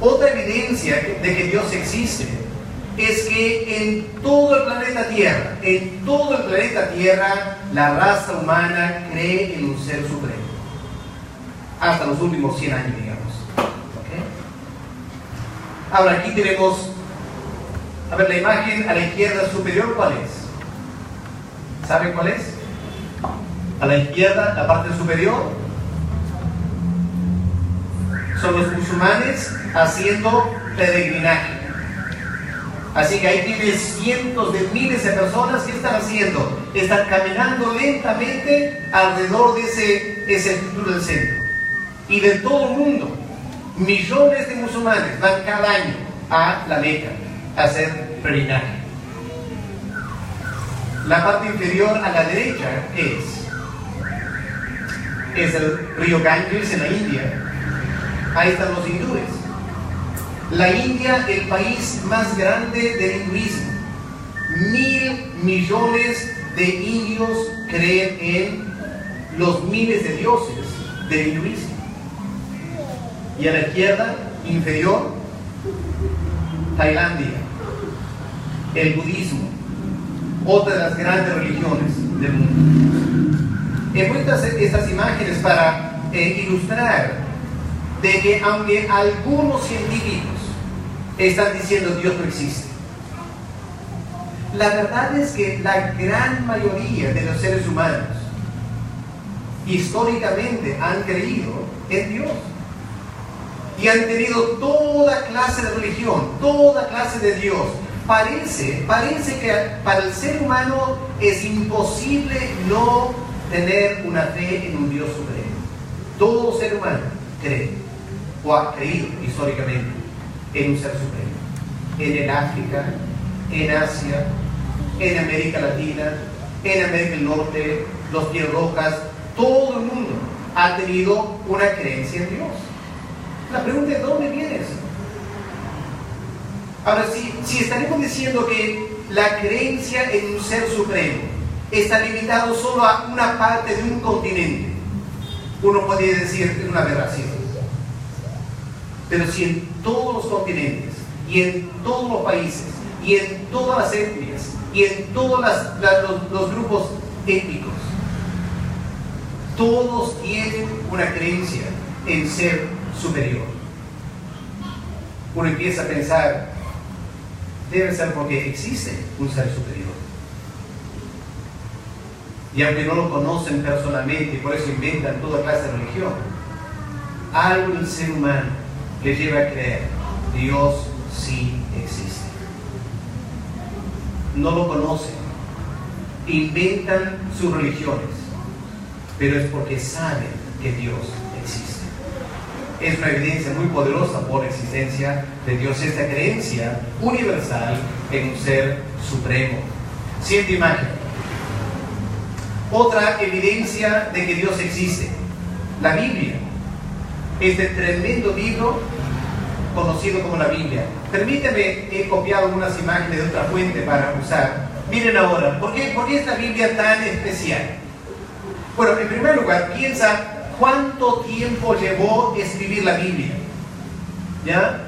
Otra evidencia de que Dios existe es que en todo el planeta Tierra, la raza humana cree en un ser supremo. Hasta los últimos 100 años, digamos. ¿Okay? Ahora, aquí tenemos, a ver, la imagen a la izquierda superior, ¿cuál es? ¿Saben cuál es? A la izquierda, la parte superior, son los musulmanes haciendo peregrinaje. Así que ahí tienes cientos de miles de personas que están haciendo, están caminando lentamente alrededor de ese estructura del centro. Y de todo el mundo, millones de musulmanes van cada año a la Meca a hacer peregrinaje. La parte inferior a la derecha es el río Ganges en la India. Ahí están los hindúes. La India, el país más grande del hinduismo. 1.000 millones de indios creen en los miles de dioses del hinduismo. Y a la izquierda inferior, Tailandia, el budismo, otra de las grandes religiones del mundo. He puesto estas imágenes para ilustrar de que aunque algunos científicos están diciendo Dios no existe, la verdad es que la gran mayoría de los seres humanos históricamente han creído en Dios y han tenido toda clase de religión, toda clase de Dios. Parece que para el ser humano es imposible no tener una fe en un Dios supremo. Todo ser humano cree o ha creído históricamente en un ser supremo. En el África, en Asia, en América Latina, en América del Norte, los pies rojas, todo el mundo ha tenido una creencia en Dios. La pregunta es, ¿de dónde viene eso? Ahora, si estaremos diciendo que la creencia en un ser supremo está limitado solo a una parte de un continente, uno podría decir que es una aberración. Pero si en todos los continentes, y en todos los países, y en todas las etnias, y en todos los grupos étnicos, todos tienen una creencia en ser superior, uno empieza a pensar, debe ser porque existe un ser superior. Y aunque no lo conocen personalmente y por eso inventan toda clase de religión, algo en el ser humano les lleva a creer Dios sí existe. No lo conocen, inventan sus religiones, pero es porque saben que Dios existe. es una evidencia muy poderosa por la existencia de Dios, esta creencia universal en un ser supremo. Siguiente imagen. Otra evidencia de que Dios existe, la Biblia, este tremendo libro conocido como la Biblia. Permíteme, he copiado unas imágenes de otra fuente para usar. Miren ahora, ¿por qué es la Biblia tan especial? Bueno, en primer lugar, piensa cuánto tiempo llevó escribir la Biblia. ¿Ya?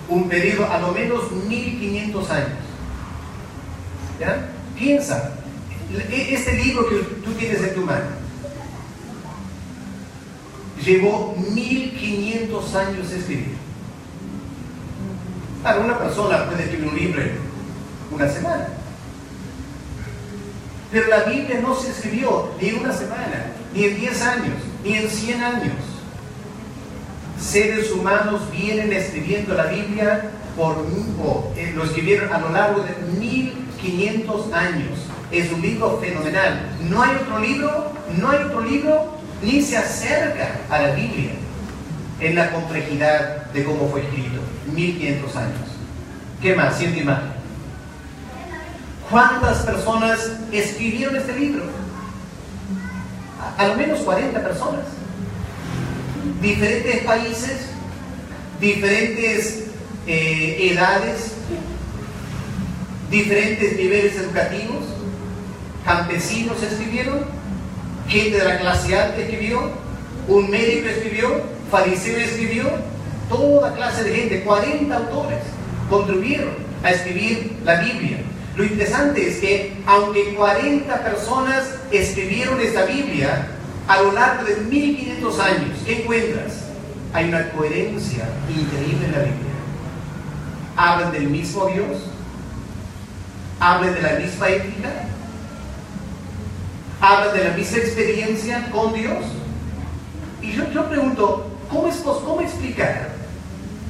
Un periodo a lo menos 1500 años. ¿Ya? Piensa, este libro que tú tienes en tu mano llevó 1500 años escribir. Claro, una persona puede escribir un libro en una semana, pero la Biblia no se escribió ni en una semana, ni en 10 años, ni en 100 años. Seres humanos vienen escribiendo la Biblia lo escribieron a lo largo de 1500 años. Es un libro fenomenal. No hay otro libro ni se acerca a la Biblia en la complejidad de cómo fue escrito. 1500 años. ¿Qué más? Siguiente imagen. ¿Cuántas personas escribieron este libro? A lo menos 40 personas. Diferentes países, diferentes edades, diferentes niveles educativos. Campesinos escribieron, gente de la clase alta escribió, un médico escribió, fariseo escribió, toda clase de gente, 40 autores contribuyeron a escribir la Biblia. Lo interesante es que aunque 40 personas escribieron esta Biblia, a lo largo de 1500 años, ¿qué encuentras? Hay una coherencia increíble en la Biblia. Hablan del mismo Dios, hablan de la misma ética, hablan de la misma experiencia con Dios. Y yo pregunto, ¿cómo explicar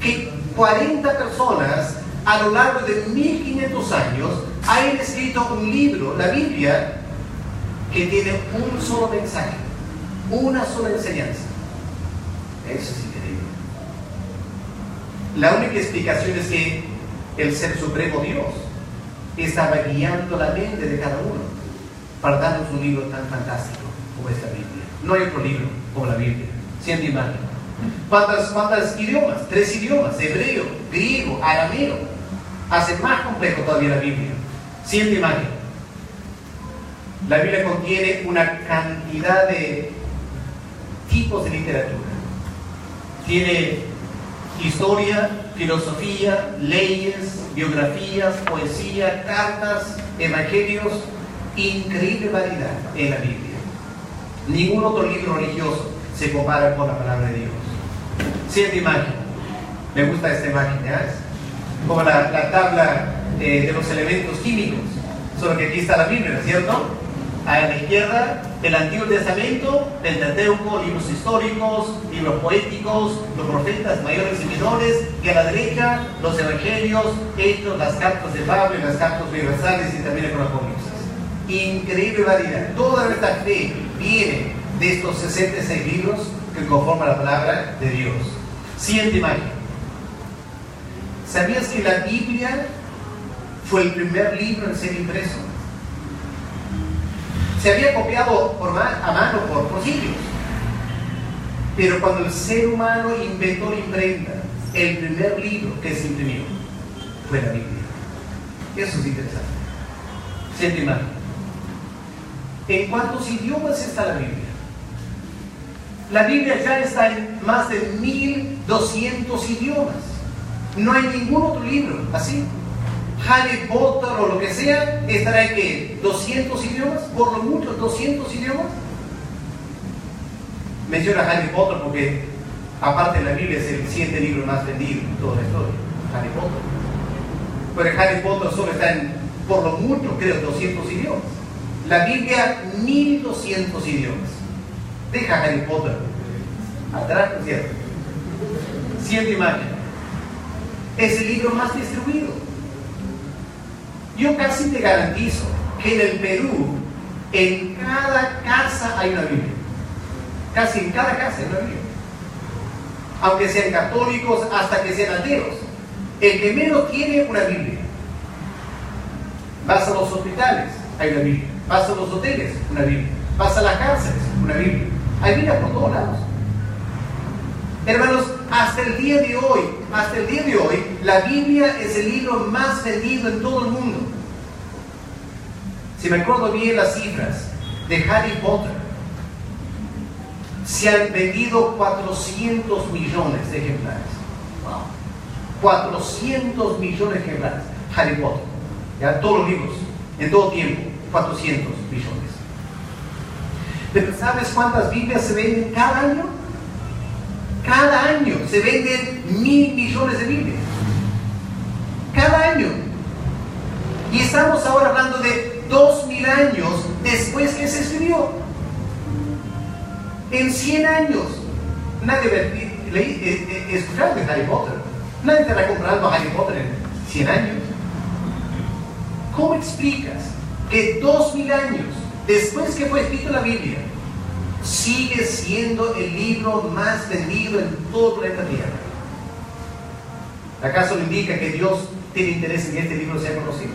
que 40 personas a lo largo de 1500 años hayan escrito un libro, la Biblia, que tiene un solo mensaje, una sola enseñanza? Eso es increíble. La única explicación es que el Ser Supremo Dios estaba guiando la mente de cada uno para darnos un libro tan fantástico como esta Biblia. No hay otro libro como la Biblia. Siguiente imagen. ¿Cuántos idiomas? 3 idiomas: hebreo, griego, arameo. Hace más complejo todavía la Biblia. Siguiente imagen. La Biblia contiene una cantidad de tipos de literatura. Tiene historia, filosofía, leyes, biografías, poesía, cartas, evangelios. Increíble variedad en la Biblia. Ningún otro libro religioso se compara con la palabra de Dios. Siguiente imagen. Me gusta esta imagen, ¿ya? Es como la tabla de los elementos químicos. Solo que aquí está la Biblia, ¿cierto? A la izquierda, el Antiguo Testamento, Pentateuco, libros históricos, libros poéticos, los profetas mayores y menores, y a la derecha, los evangelios, hechos, las cartas de Pablo, las cartas universales y también el Apocalipsis. Increíble variedad. Toda nuestra fe viene de estos 66 libros que conforman la palabra de Dios. Siguiente imagen. ¿Sabías que la Biblia fue el primer libro en ser impreso? Se había copiado a mano por siglos, pero cuando el ser humano inventó la imprenta, el primer libro que se imprimió fue la Biblia. Eso es interesante. Siguiente imagen. ¿En cuántos idiomas está la Biblia? La Biblia ya está en más de 1200 idiomas. No hay ningún otro libro así. Harry Potter o lo que sea, estará en ¿qué? 200 idiomas, por lo mucho 200 idiomas. Menciona Harry Potter porque, aparte de la Biblia, es el 7 libro más vendido en toda la historia. Harry Potter. Pero Harry Potter solo está en, por lo mucho, creo, 200 idiomas. La Biblia, 1200 idiomas. Deja Harry Potter atrás, ¿no es cierto? Siguiente imagen. Es el libro más distribuido. Yo casi te garantizo que en el Perú, en cada casa hay una Biblia. Casi en cada casa hay una Biblia. aunque sean católicos, hasta que sean ateos. El que menos tiene una Biblia. Vas a los hospitales, hay una Biblia. Vas a los hoteles, una Biblia. Vas a las cárceles, una Biblia. Hay Biblia por todos lados. Hermanos, hasta el día de hoy, la Biblia es el libro más vendido en todo el mundo. Si me acuerdo bien las cifras de Harry Potter, se han vendido 400 millones de ejemplares. Wow. 400 millones de ejemplares. Harry Potter. ¿Ya? Todos los libros, en todo tiempo, 400 millones. Pero ¿sabes cuántas Biblias se venden cada año? Cada año se venden 1.000 millones de Biblias. Cada año. Y estamos ahora hablando de 2000 años después que se escribió. En 100 años, nadie va a escuchar de Harry Potter. Nadie estará comprando Harry Potter en 100 años. ¿Cómo explicas que 2000 años después que fue escrita la Biblia, sigue siendo el libro más vendido en todo el planeta Tierra? ¿Acaso no indica que Dios tiene interés en que este libro sea conocido?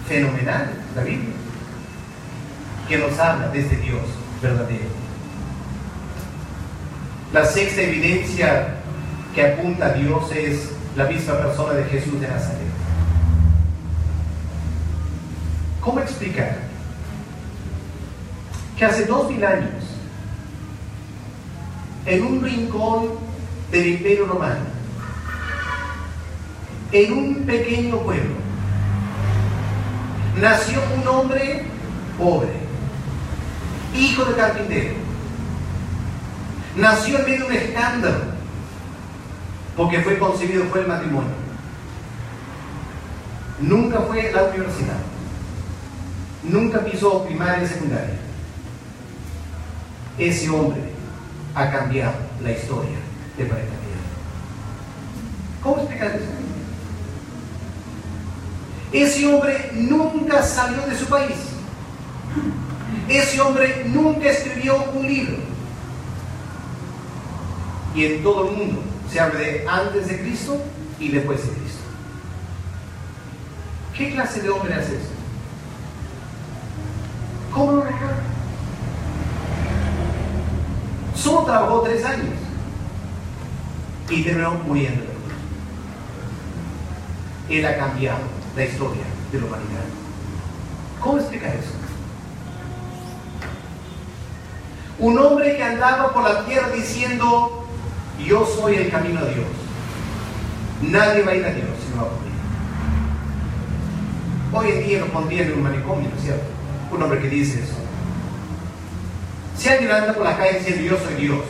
Fenomenal, la Biblia, que nos habla de este Dios verdadero. La sexta evidencia que apunta a Dios es la misma persona de Jesús de Nazaret. ¿Cómo explicar que hace 2000 años, en un rincón del Imperio Romano, en un pequeño pueblo, nació un hombre pobre, hijo de carpintero? Nació en medio de un escándalo, porque fue concebido fuera del matrimonio. Nunca fue a la universidad. Nunca pisó primaria y secundaria. Ese hombre ha cambiado la historia del planeta Tierra. ¿Cómo explicar eso? Ese hombre nunca salió de su país. Ese hombre nunca escribió un libro. Y en todo el mundo se habla de antes de Cristo y después de Cristo. ¿Qué clase de hombre hace eso? ¿Cómo lo recuerda? Solo trabajó 3 años y terminó muriendo. Él ha cambiado la historia de la humanidad. ¿Cómo explicar eso? Un hombre que andaba por la tierra diciendo: yo soy el camino a Dios. Nadie va a ir a Dios si no va por mí. Hoy en día lo pondrían en un manicomio, ¿no es cierto? Un hombre que dice eso. Si alguien anda por la calle diciendo: yo soy Dios,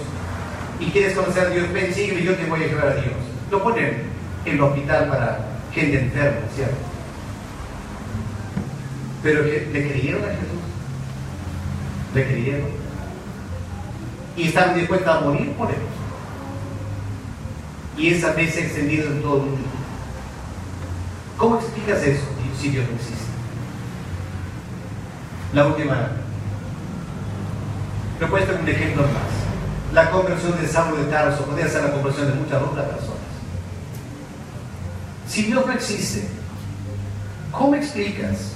y quieres conocer a Dios, ven, sígueme, yo te voy a llevar a Dios. Lo ponen en el hospital para gente enferma, ¿no es cierto? Pero ¿le creyeron a Jesús? ¿Le creyeron? Y estaban dispuestos a morir por él. Y esa fe se ha extendido en todo el mundo. ¿Cómo explicas eso si Dios no existe? La última propuesta, un ejemplo más. La conversión de Saulo de Tarso podría ser la conversión de muchas otras personas. Si Dios no existe, ¿cómo explicas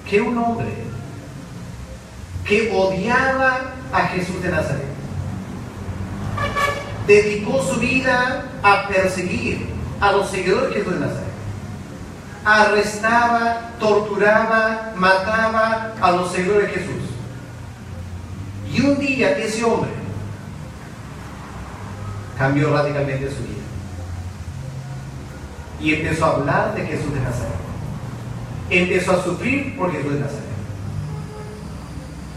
que un hombre que odiaba a Jesús de Nazaret dedicó su vida a perseguir a los seguidores de Jesús de Nazaret? Arrestaba, torturaba, mataba a los seguidores de Jesús. Y un día ese hombre cambió radicalmente su vida y empezó a hablar de Jesús de Nazaret. Empezó a sufrir por Jesús de Nazaret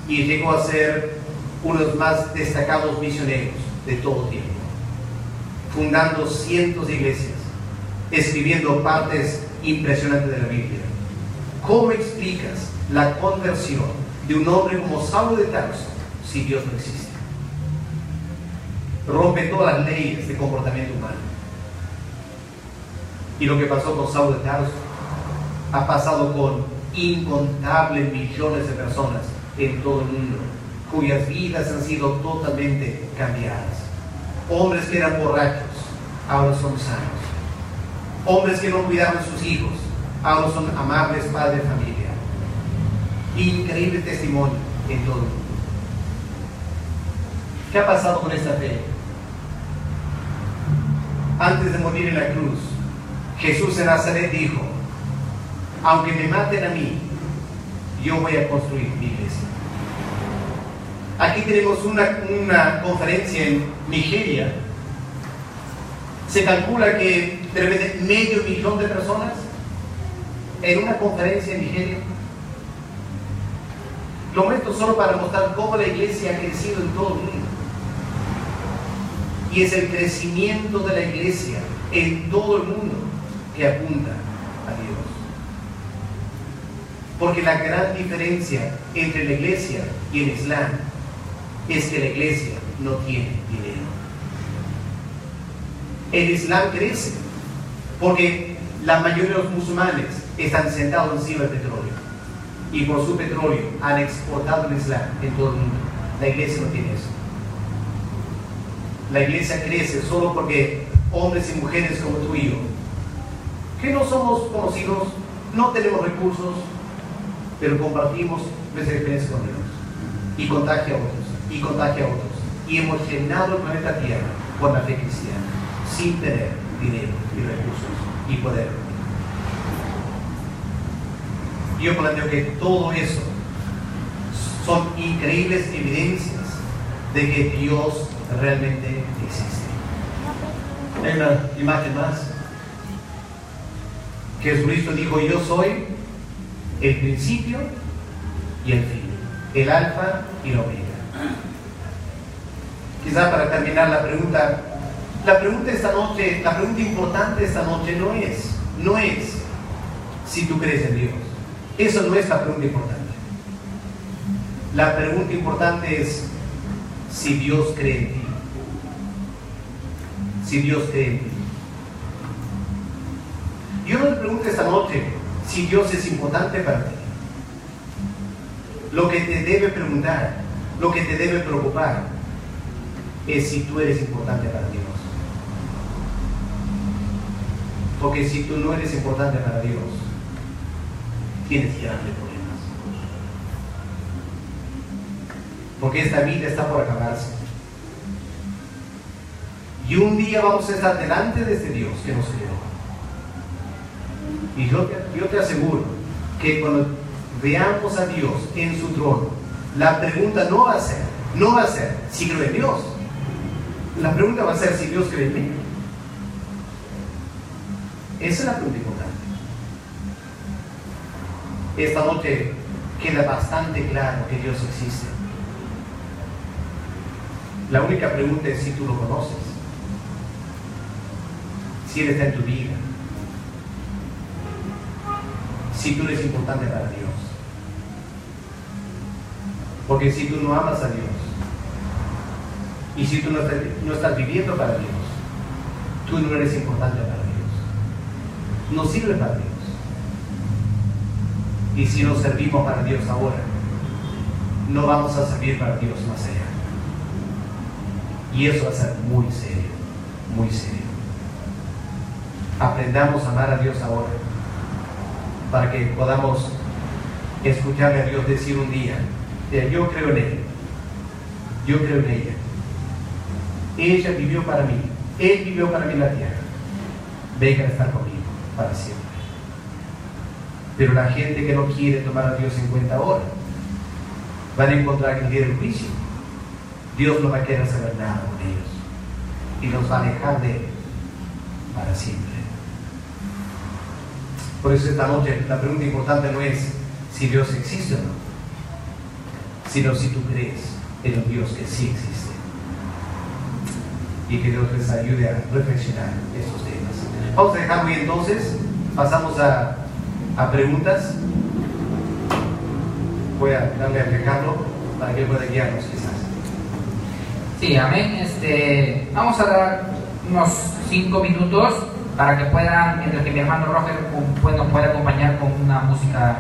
y llegó a ser uno de los más destacados misioneros de todo tiempo, fundando cientos de iglesias, escribiendo partes impresionantes de la Biblia. ¿Cómo explicas la conversión de un hombre como Saulo de Tarso si Dios no existe? Rompe todas las leyes de comportamiento humano. Y lo que pasó con Saulo de Tarso ha pasado con incontables millones de personas en todo el mundo, cuyas vidas han sido totalmente cambiadas. Hombres que eran borrachos, ahora son sanos. Hombres que no cuidaban sus hijos, ahora son amables padres de familia. Increíble testimonio en todo el mundo. ¿Qué ha pasado con esta fe? Antes de morir en la cruz, Jesús de Nazaret dijo: aunque me maten a mí, yo voy a construir mi iglesia. Aquí tenemos una conferencia en Nigeria. Se calcula que de repente 500,000 de personas en una conferencia en Nigeria. Lo muestro solo para mostrar cómo la iglesia ha crecido en todo el mundo. Y es el crecimiento de la iglesia en todo el mundo que apunta a Dios. Porque la gran diferencia entre la iglesia y el Islam es que la iglesia no tiene dinero. El Islam crece porque la mayoría de los musulmanes están sentados encima del petróleo. Y por su petróleo han exportado el Islam en todo el mundo. La iglesia no tiene eso. La iglesia crece solo porque hombres y mujeres como tú y yo, que no somos conocidos, no tenemos recursos, pero compartimos nuestra experiencia con Dios. Y contagia a otros, y contagia a otros. Y hemos llenado el planeta Tierra con la fe cristiana, sin tener dinero y recursos y poder. Yo planteo que todo eso son increíbles evidencias de que Dios realmente existe. Hay una imagen más. Jesucristo dijo: yo soy el principio y el fin, el alfa y la omega. Quizá para terminar la pregunta esta noche, la pregunta importante esta noche no es si tú crees en Dios. Eso no es la pregunta importante. La pregunta importante es si Dios cree en ti. Si Dios cree en ti. Yo no te pregunto esta noche si Dios es importante para ti. Lo que te debe preguntar, lo que te debe preocupar, es si tú eres importante para Dios. Porque si tú no eres importante para Dios, tienes grandes problemas. Porque esta vida está por acabarse. Y un día vamos a estar delante de este Dios que nos creó. Y yo te aseguro que cuando veamos a Dios en su trono, la pregunta no va a ser si creo en Dios. La pregunta va a ser si Dios cree en mí. Esa es la pregunta importante. Esta noche queda bastante claro que Dios existe. La única pregunta es si tú lo conoces, si Él está en tu vida, si tú eres importante para Dios. Porque si tú no amas a Dios y si tú no estás viviendo para Dios, tú no eres importante para Dios. No sirve para Dios. Y si no servimos para Dios ahora, no vamos a servir para Dios más allá. Y eso va a ser muy serio, muy serio. Aprendamos a amar a Dios ahora, para que podamos escucharle a Dios decir un día: yo creo en Él, yo creo en ella. Ella vivió para mí, Él vivió para mí en la tierra. Vengan a estar conmigo para siempre. Pero la gente que no quiere tomar a Dios en cuenta ahora, van a encontrar que el día del juicio Dios no va a querer saber nada con ellos y los va a alejar de Él para siempre. Por eso esta noche la pregunta importante no es si Dios existe o no, sino si tú crees en un Dios que sí existe. Y que Dios les ayude a reflexionar estos temas. Vamos a dejarlo ahí entonces. Pasamos a preguntas. Voy a darle a Ricardo para que pueda guiarnos quizás. Sí, amén. Vamos a dar unos 5 minutos para que puedan, mientras que mi hermano Roger nos pueda acompañar con una música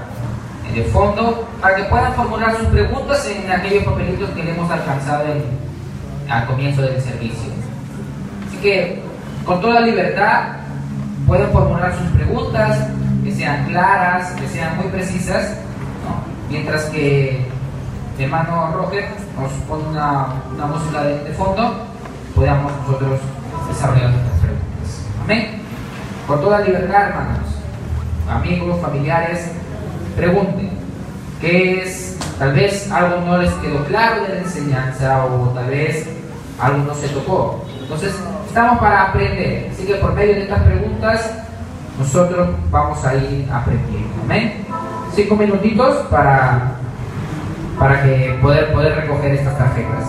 de fondo, para que puedan formular sus preguntas en aquellos papelitos que le hemos alcanzado al comienzo del servicio. Así que con toda libertad pueden formular sus preguntas, que sean claras, que sean muy precisas, ¿no? Mientras que mi hermano Roger nos pone una música de fondo, podamos nosotros desarrollar nuestras preguntas. Amén. Con toda libertad, hermanos, amigos, familiares, pregunten. ¿Qué es? Tal vez algo no les quedó claro de la enseñanza, o tal vez algo no se tocó. Entonces, estamos para aprender. Así que por medio de estas preguntas, nosotros vamos a ir aprendiendo. Amén. 5 minutitos para que poder recoger estas tarjetas.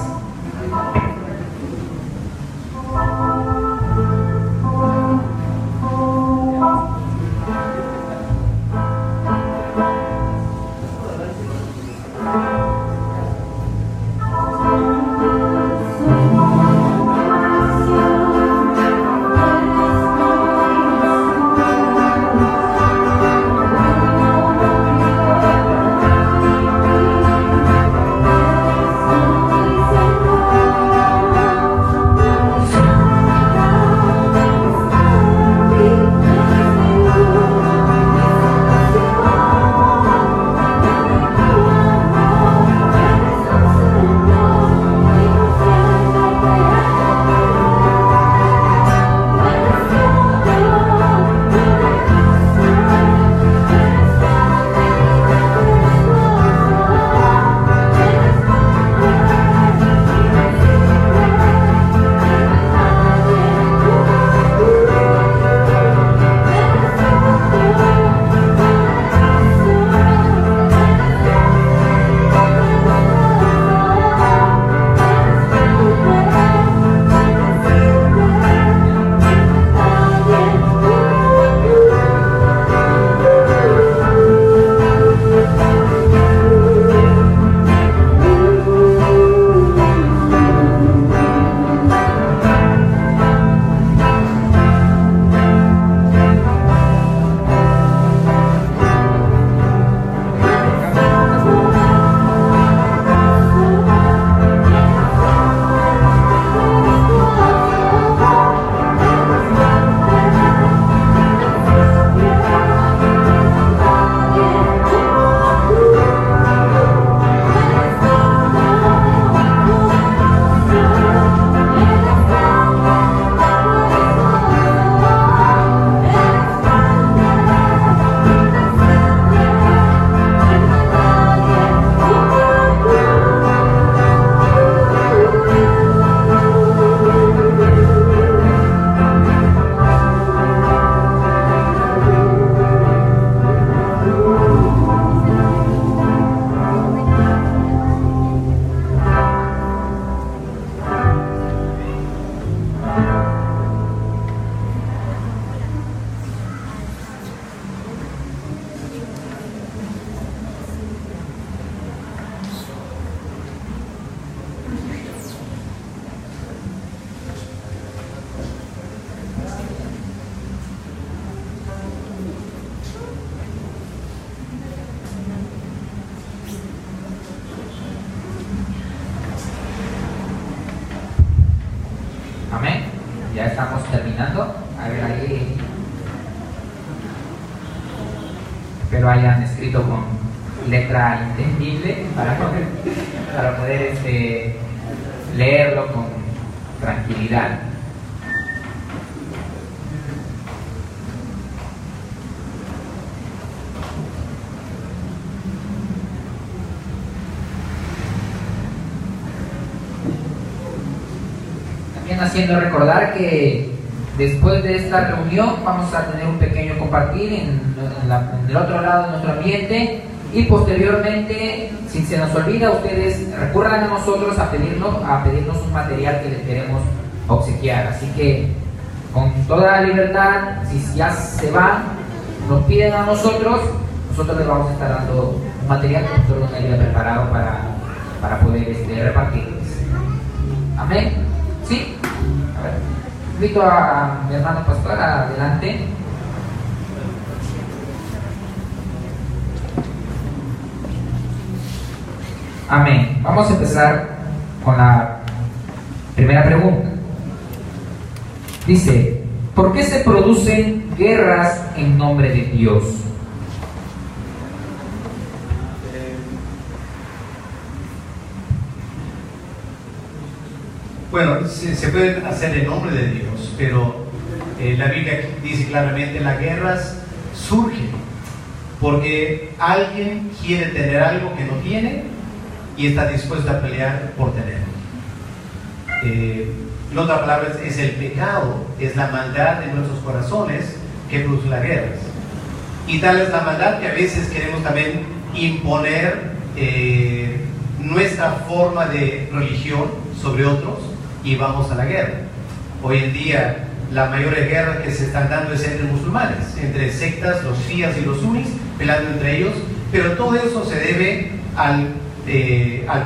Amén. Ya estamos terminando. A ver ahí. Espero hayan escrito con letra entendible para poder leerlo con tranquilidad. Haciendo recordar que después de esta reunión vamos a tener un pequeño compartir en el otro lado de nuestro ambiente, y posteriormente, si se nos olvida, ustedes recurran a nosotros a pedirnos un material que les queremos obsequiar. Así que con toda la libertad, si ya se van, nos piden a nosotros les vamos a estar dando un material que nosotros nos haya preparado para poder repartirles. Amén. ¿Sí? A ver, invito a mi hermano pastor adelante. Amén. Vamos a empezar con la primera pregunta. Dice, ¿por qué se producen guerras en nombre de Dios? Bueno, se pueden hacer en nombre de Dios, pero la Biblia dice claramente las guerras surgen porque alguien quiere tener algo que no tiene y está dispuesto a pelear por tenerlo. En otras palabras, es el pecado, es la maldad en nuestros corazones que produce las guerras. Y tal es la maldad que a veces queremos también imponer nuestra forma de religión sobre otros y vamos a la guerra. Hoy en día la mayor guerra que se están dando es entre musulmanes, entre sectas, los shías y los sunnis, peleando entre ellos, pero todo eso se debe al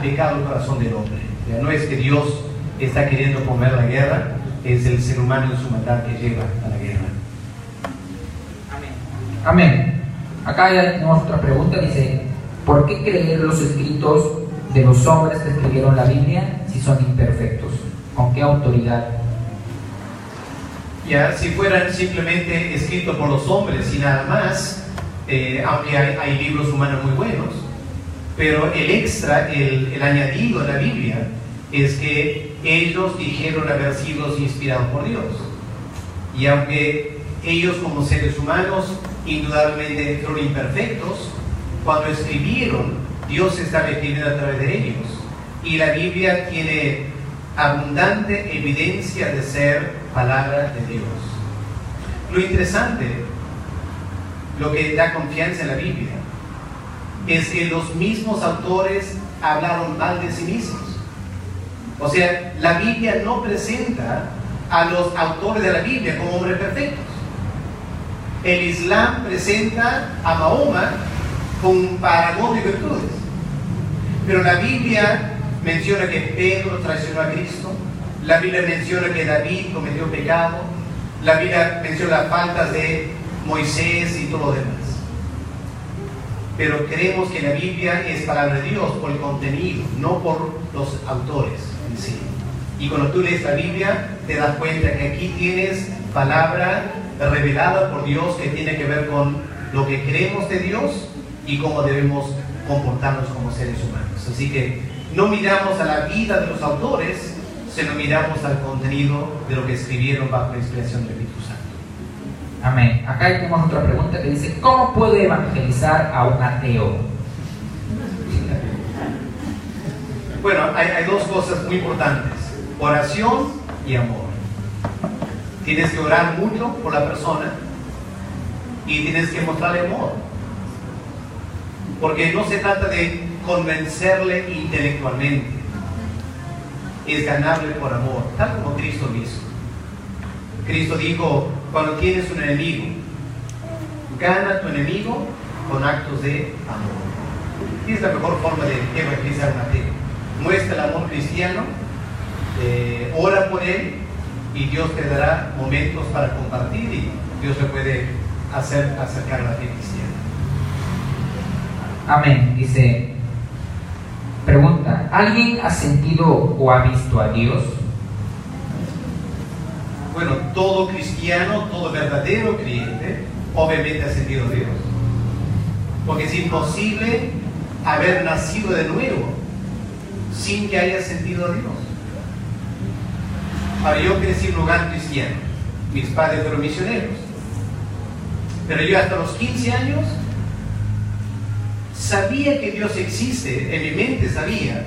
pecado del corazón del hombre. Ya no es que Dios está queriendo poner la guerra, es el ser humano en su maldad que lleva a la guerra. Amén. Amén. Acá ya tenemos otra pregunta, dice, ¿por qué creer los escritos de los hombres que escribieron la Biblia si son imperfectos? ¿Con qué autoridad? Ya, si fueran simplemente escritos por los hombres y nada más, aunque hay libros humanos muy buenos, pero el extra, el añadido de la Biblia es que ellos dijeron haber sido inspirados por Dios. Y aunque ellos como seres humanos indudablemente fueron imperfectos, cuando escribieron, Dios estaba escribiendo a través de ellos. Y la Biblia tiene abundante evidencia de ser palabra de Dios. Lo interesante, lo que da confianza en la Biblia, es que los mismos autores hablaron mal de sí mismos. O sea, la Biblia no presenta a los autores de la Biblia como hombres perfectos. El Islam presenta a Mahoma con parangón de virtudes. Pero la Biblia menciona que Pedro traicionó a Cristo. La Biblia menciona que David cometió pecado. La Biblia menciona las faltas de Moisés y todo lo demás. Pero creemos que la Biblia es palabra de Dios por el contenido, no por los autores en sí. Y cuando tú lees la Biblia, te das cuenta que aquí tienes palabra revelada por Dios que tiene que ver con lo que creemos de Dios y cómo debemos comportarnos como seres humanos. Así que no miramos a la vida de los autores, sino miramos al contenido de lo que escribieron bajo la inspiración del Espíritu Santo. Amén. Acá tenemos otra pregunta que dice, ¿cómo puede evangelizar a un ateo? Bueno, hay dos cosas muy importantes: oración y amor. Tienes que orar mucho por la persona y tienes que mostrarle amor, porque no se trata de convencerle intelectualmente, es ganarle por amor, tal como Cristo hizo. Cristo dijo, cuando tienes un enemigo, gana a tu enemigo con actos de amor. Y es la mejor forma de evangelizar a un ateo. Muestra el amor cristiano, ora por él y Dios te dará momentos para compartir y Dios le puede hacer acercar a la fe cristiana. Amén. Dice, pregunta, ¿alguien ha sentido o ha visto a Dios? Bueno, todo cristiano, todo verdadero creyente, obviamente ha sentido a Dios. Porque es imposible haber nacido de nuevo sin que haya sentido a Dios. Ahora, yo crecí en un hogar cristiano. Mis padres fueron misioneros. Pero yo hasta los 15 años sabía que Dios existe, en mi mente sabía,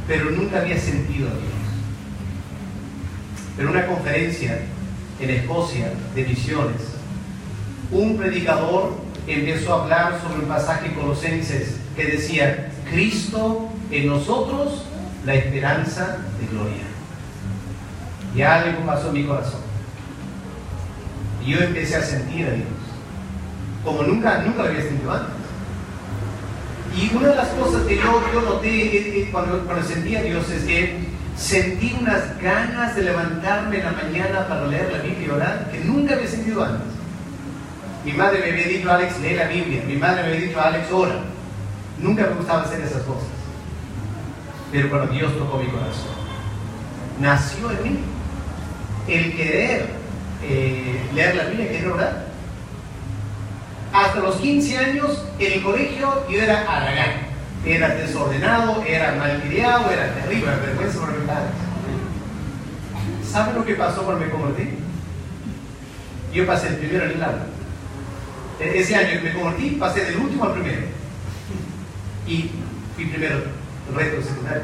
pero nunca había sentido a Dios. En una conferencia en Escocia de misiones, un predicador empezó a hablar sobre un pasaje en Colosenses que decía, Cristo en nosotros, la esperanza de gloria. Y algo pasó en mi corazón. Y yo empecé a sentir a Dios, como nunca lo había sentido antes. Y una de las cosas que yo noté cuando sentí a Dios es que sentí unas ganas de levantarme en la mañana para leer la Biblia y orar que nunca había sentido antes. Mi madre me había dicho, Alex, lee la Biblia. Mi madre me había dicho, Alex, ora. Nunca me gustaba hacer esas cosas. Pero cuando Dios tocó mi corazón, nació en mí. el querer leer la Biblia, querer orar. Hasta los 15 años en el colegio yo era haragán, era desordenado, era malcriado, era terrible, era vergüenza por mis padres. ¿Saben lo que pasó cuando me convertí? Yo pasé el primero en el aula. Ese año que me convertí, pasé del último al primero. Y fui primero el resto del secundario.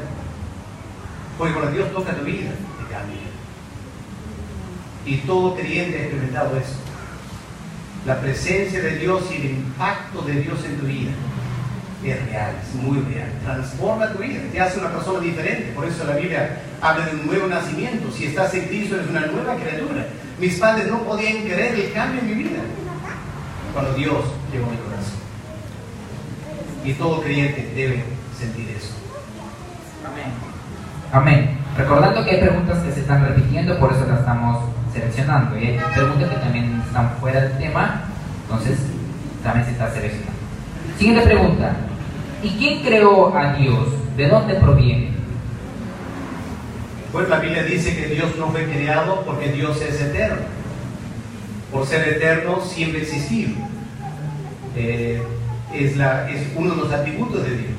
Porque cuando Dios toca tu vida, te cambia. Y todo creyente ha experimentado eso. La presencia de Dios y el impacto de Dios en tu vida es real, es muy real. Transforma tu vida, te hace una persona diferente. Por eso la Biblia habla de un nuevo nacimiento. Si estás en Cristo, eres una nueva criatura. Mis padres no podían creer el cambio en mi vida cuando Dios llegó a mi corazón. Y todo creyente debe sentir eso. Amén. Amén. Recordando que hay preguntas que se están repitiendo, por eso las estamos seleccionando. Y hay preguntas que también están fuera del tema, entonces también se está seleccionando. Siguiente pregunta. ¿Y quién creó a Dios? ¿De dónde proviene? Pues la Biblia dice que Dios no fue creado porque Dios es eterno. Por ser eterno, siempre existido. Es uno de los atributos de Dios.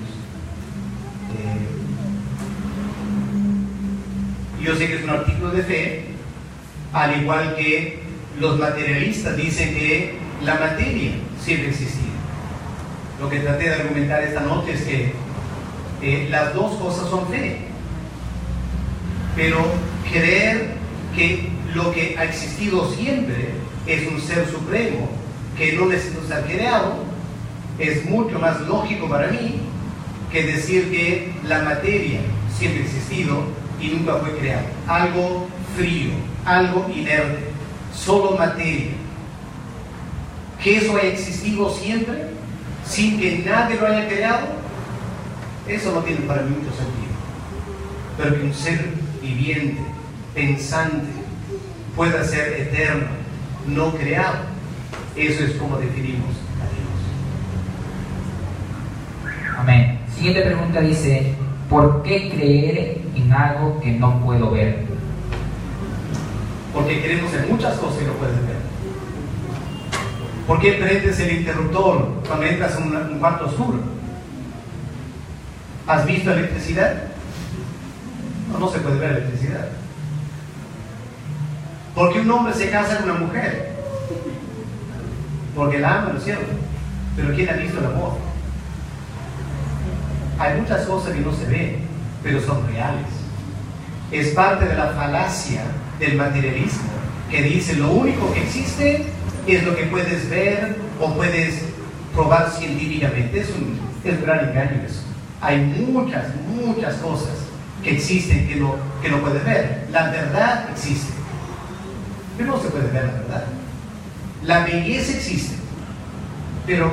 Yo sé que es un artículo de fe, al igual que los materialistas dicen que la materia siempre ha existido. Lo que traté de argumentar esta noche es que las dos cosas son fe. Pero creer que lo que ha existido siempre es un ser supremo que no necesita ser creado es mucho más lógico para mí que decir que la materia siempre ha existido y nunca fue creado. Algo frío, algo inerte, solo materia. Que eso haya existido siempre sin que nadie lo haya creado, eso no tiene para mí mucho sentido. Pero que un ser viviente, pensante, pueda ser eterno, no creado, eso es como definimos a Dios. Amén. Siguiente pregunta dice: ¿por qué creer en algo que no puedo ver? Porque creemos en muchas cosas que no puedes ver. ¿Por qué prendes el interruptor cuando entras en un cuarto oscuro? ¿Has visto electricidad? No se puede ver electricidad. ¿Por qué un hombre se casa con una mujer? Porque la ama, ¿no es cierto? Pero ¿quién ha visto el amor? Hay muchas cosas que no se ven, pero son reales. Es parte de la falacia del materialismo, que dice lo único que existe es lo que puedes ver o puedes probar científicamente. Es un gran engaño eso. Hay muchas cosas que existen que no puedes ver. La verdad existe, pero no se puede ver la verdad. La belleza existe, pero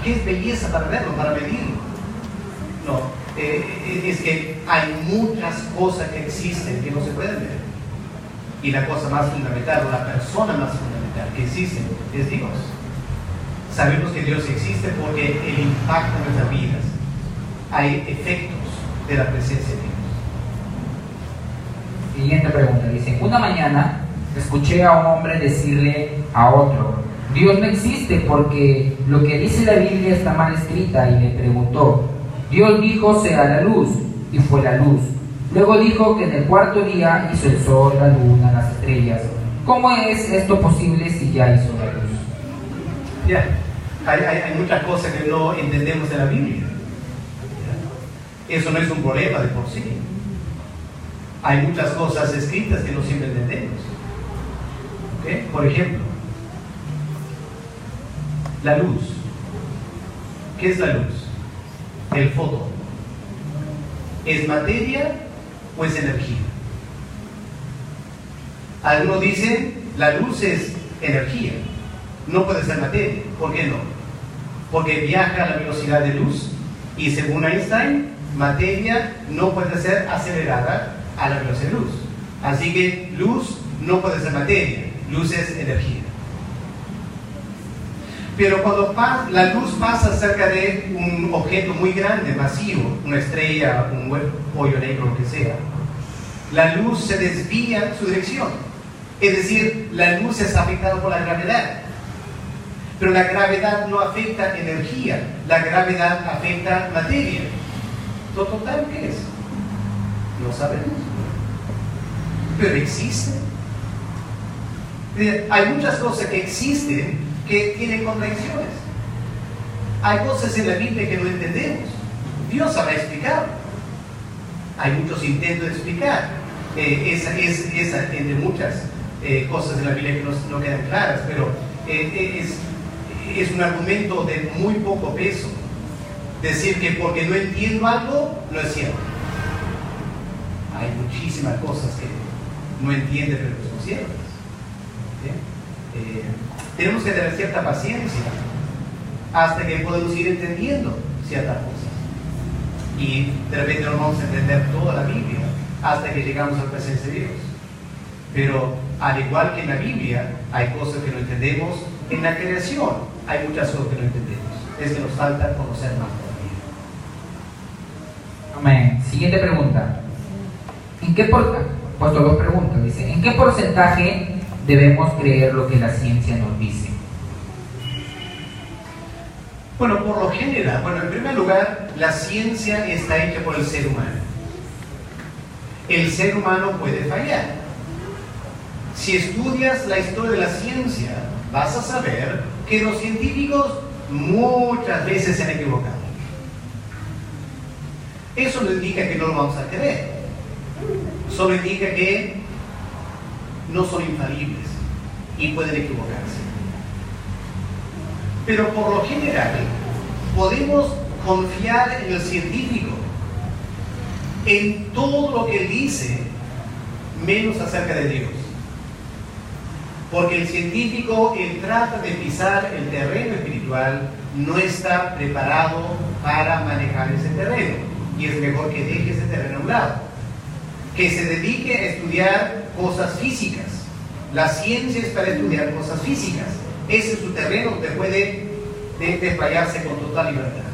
¿qué es belleza para verlo, para medirlo? No, es que hay muchas cosas que existen que no se pueden ver. Y la cosa más fundamental, o la persona más fundamental que existe, es Dios. Sabemos que Dios existe porque Él impacta en nuestras vidas. Hay efectos de la presencia de Dios. Siguiente pregunta, dice: una mañana escuché a un hombre decirle a otro: Dios no existe porque lo que dice la Biblia está mal escrita, y le preguntó: Dios dijo sea la luz, y fue la luz. Luego dijo que en el cuarto día hizo el sol, la luna, las estrellas. ¿Cómo es esto posible si ya hizo la luz? Ya, hay muchas cosas que no entendemos de la Biblia. Eso no es un problema de por sí. Hay muchas cosas escritas que no siempre entendemos. ¿Okay? Por ejemplo, la luz. ¿Qué es la luz? El fotón. ¿Es materia o es energía? Algunos dicen la luz es energía, no puede ser materia. ¿Por qué no? Porque viaja a la velocidad de luz, y según Einstein, materia no puede ser acelerada a la velocidad de luz. Así que luz no puede ser materia, luz es energía. Pero cuando la luz pasa cerca de un objeto muy grande, masivo, una estrella, un hoyo negro, lo que sea, la luz se desvía su dirección. Es decir, la luz es afectada por la gravedad. Pero la gravedad no afecta energía, la gravedad afecta materia. ¿Total qué es? No sabemos. Pero existe. Hay muchas cosas que existen que tienen contradicciones. Hay cosas en la Biblia que no entendemos. Dios sabrá explicar. Hay muchos intentos de explicar. Esa entre muchas cosas en la Biblia que no quedan claras, pero es un argumento de muy poco peso. Decir que porque no entiendo algo, no es cierto. Hay muchísimas cosas que no entiende, pero que son ciertas. Tenemos que tener cierta paciencia hasta que podemos ir entendiendo ciertas cosas. Y de repente no vamos a entender toda la Biblia hasta que llegamos a la presencia de Dios. Pero al igual que en la Biblia, hay cosas que no entendemos. En la creación hay muchas cosas que no entendemos. Es que nos falta conocer más todavía. Amén. Siguiente pregunta. Puesto dos preguntas, dice, ¿en qué porcentaje debemos creer lo que la ciencia nos dice? Bueno, por lo general, en primer lugar, la ciencia está hecha por el ser humano. El ser humano puede fallar. Si estudias la historia de la ciencia, vas a saber que los científicos muchas veces se han equivocado. Eso no indica que no lo vamos a creer. Solo indica que no son infalibles y pueden equivocarse. Pero por lo general, podemos confiar en el científico, en todo lo que él dice, menos acerca de Dios. Porque el científico, él trata de pisar el terreno espiritual, no está preparado para manejar ese terreno. Y es mejor que deje ese terreno a un lado. Que se dedique a estudiar cosas físicas. La ciencia es para estudiar cosas físicas. Ese es su terreno donde puede desplayarse con total libertad.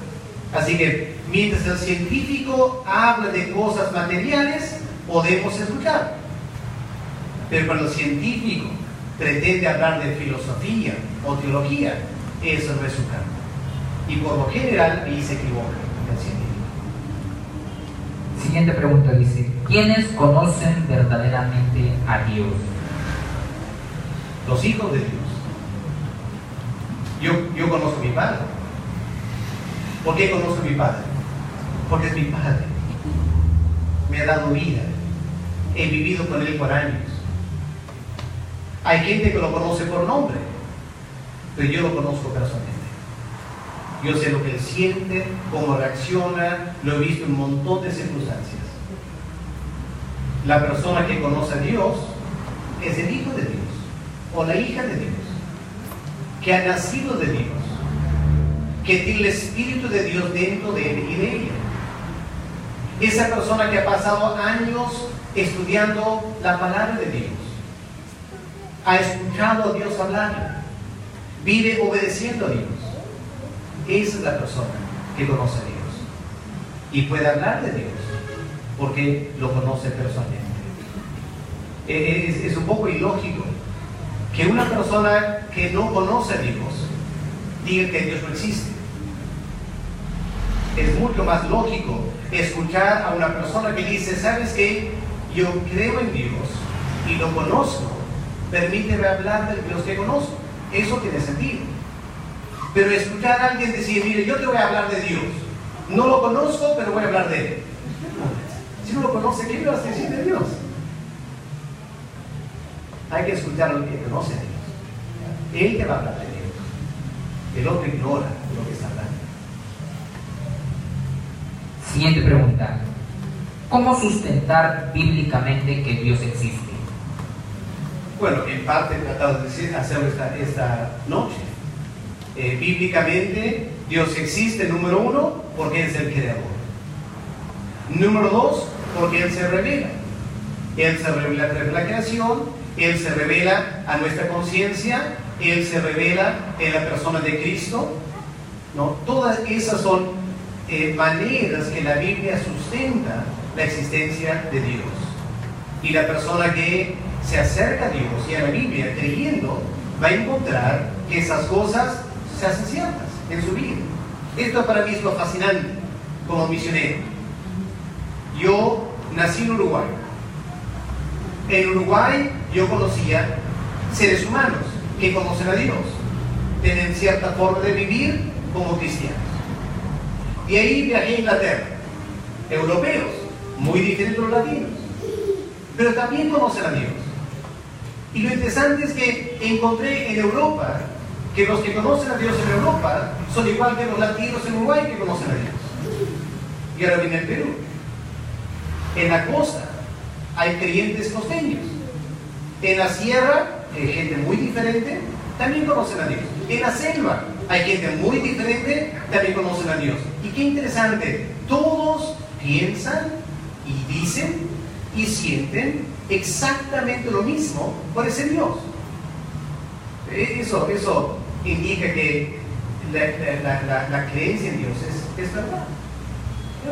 Así que mientras el científico habla de cosas materiales, podemos escuchar. Pero cuando el científico pretende hablar de filosofía o teología, eso no es su campo. Y por lo general, ahí se equivoca el científico. Siguiente pregunta dice, ¿quiénes conocen verdaderamente a Dios? Los hijos de Dios. Yo conozco a mi Padre. ¿Por qué conozco a mi Padre? Porque es mi Padre. Me ha dado vida. He vivido con Él por años. Hay gente que lo conoce por nombre, pero yo lo conozco personalmente. Yo sé lo que Él siente, cómo reacciona, lo he visto en un montón de circunstancias. La persona que conoce a Dios es el Hijo de Dios o la hija de Dios, que ha nacido de Dios, que tiene el Espíritu de Dios dentro de él y de ella. Esa persona que ha pasado años estudiando la palabra de Dios, ha escuchado a Dios hablar, vive obedeciendo a Dios. Esa es la persona que conoce a Dios y puede hablar de Dios porque lo conoce personalmente. Es un poco ilógico que una persona que no conoce a Dios diga que Dios no existe. Es mucho más lógico escuchar a una persona que dice, ¿sabes qué? Yo creo en Dios y lo conozco. Permíteme hablar del Dios que conozco. Eso tiene sentido. Pero escuchar a alguien decir, mire, yo te voy a hablar de Dios. No lo conozco, pero voy a hablar de Él. Si no lo conoce, ¿qué me vas a decir de Dios? Hay que escuchar a lo que conoce a Dios. Él te va a hablar de Dios. El otro ignora lo que está hablando. Siguiente pregunta. ¿Cómo sustentar bíblicamente que Dios existe? Bueno, en parte he tratado de hacerlo esta noche. Bíblicamente, Dios existe, número uno, porque es el creador. Número dos, porque Él se revela. Él se revela a través de la creación, Él se revela a nuestra conciencia, Él se revela en la persona de Cristo. ¿No? Todas esas son maneras que la Biblia sustenta la existencia de Dios. Y la persona que se acerca a Dios y a la Biblia creyendo, va a encontrar que esas cosas se hacen ciertas en su vida. Esto para mí es lo fascinante como misionero. Yo nací en Uruguay. En Uruguay yo conocía seres humanos que conocen a Dios, tienen cierta forma de vivir como cristianos. Y ahí viajé a Inglaterra, europeos, muy diferentes de los latinos, pero también conocen a Dios. Y lo interesante es que encontré en Europa que los que conocen a Dios en Europa son igual que los latinos en Uruguay que conocen a Dios. Y ahora viene el Perú. En la costa hay creyentes costeños. En la sierra, gente muy diferente, también conocen a Dios. En la selva hay gente muy diferente, también conocen a Dios. Y qué interesante, todos piensan y dicen y sienten exactamente lo mismo por ese Dios. Eso indica que la creencia en Dios es verdad.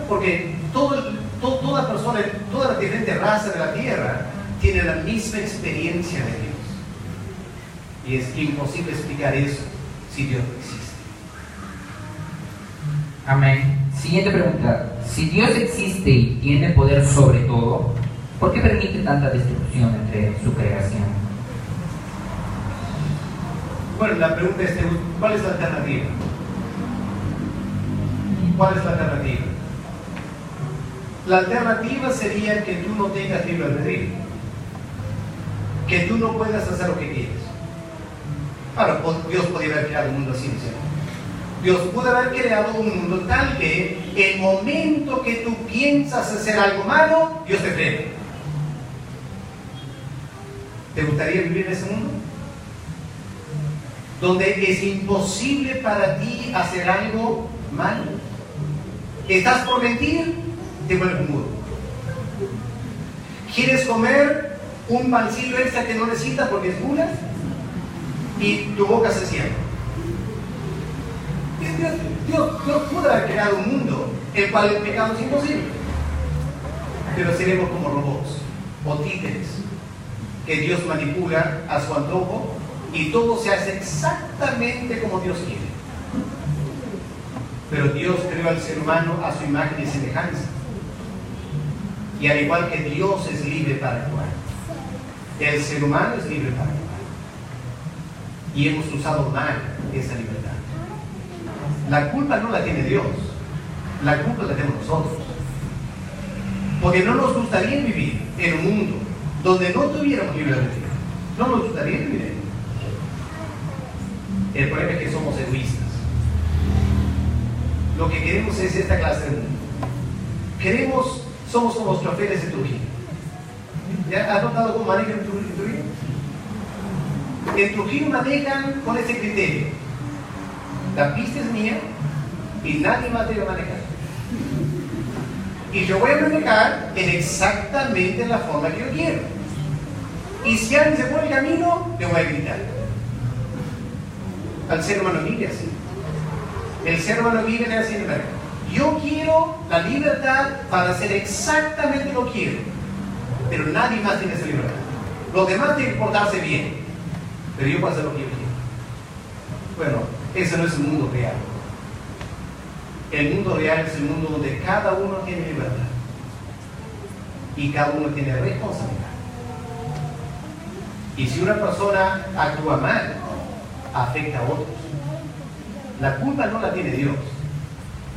Porque toda persona, todas las diferentes razas de la tierra tienen la misma experiencia de Dios. Y es imposible explicar eso si Dios no existe. Amén. Siguiente pregunta. Si Dios existe y tiene poder sobre todo, ¿por qué permite tanta destrucción entre su creación? Bueno, la pregunta es, ¿cuál es la alternativa? ¿Cuál es la alternativa? La alternativa sería que tú no tengas libre albedrío, que tú no puedas hacer lo que quieres. Ahora, Dios podría haber creado un mundo así, ¿sí? Dios pudo haber creado un mundo tal que el momento que tú piensas hacer algo malo, Dios te frena. ¿Te gustaría vivir en ese mundo? Donde es imposible para ti hacer algo malo. ¿Estás por mentir? Te vuelves mudo. ¿Quieres comer un pancillo extra que no necesitas porque es gula? Y tu boca se cierra. Dios pudo haber creado un mundo en el cual el pecado es imposible. Pero seremos como robots o títeres que Dios manipula a su antojo y todo se hace exactamente como Dios quiere. Pero Dios creó al ser humano a su imagen y semejanza. Y al igual que Dios es libre para actuar, el ser humano es libre para actuar. Y hemos usado mal esa libertad. La culpa no la tiene Dios, la culpa la tenemos nosotros. Porque no nos gustaría vivir en un mundo donde no tuviéramos libre albedrío. No nos gustaría vivir en. El problema es que somos egoístas. Lo que queremos es esta clase de mundo. Somos como los choferes de Trujillo. ¿Ya has notado cómo manejan en Trujillo? En Trujillo manejan con ese criterio. La pista es mía y nadie más debe manejar. Y yo voy a manejar en exactamente la forma que yo quiero. Y si alguien se pone el camino, le voy a gritar. Al ser humano vive así. El ser humano vive en así. Yo quiero la libertad para hacer exactamente lo que quiero. Pero nadie más tiene esa libertad. Los demás tienen que portarse bien. Pero yo puedo hacer lo que yo quiero. Bueno, ese no es el mundo real. El mundo real es el mundo donde cada uno tiene libertad. Y cada uno tiene responsabilidad. Y si una persona actúa mal, afecta a otros. La culpa no la tiene Dios.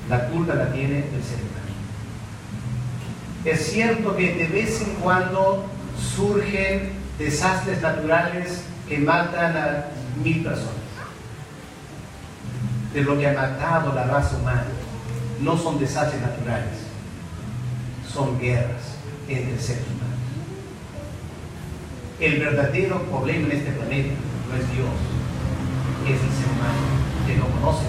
La culpa la tiene el ser humano. Es cierto que de vez en cuando surgen desastres naturales que matan a 1000 personas. De lo que ha matado la raza humana no son desastres naturales, son guerras entre seres humanos. El verdadero problema en este planeta no es Dios, es el ser humano que no conoce.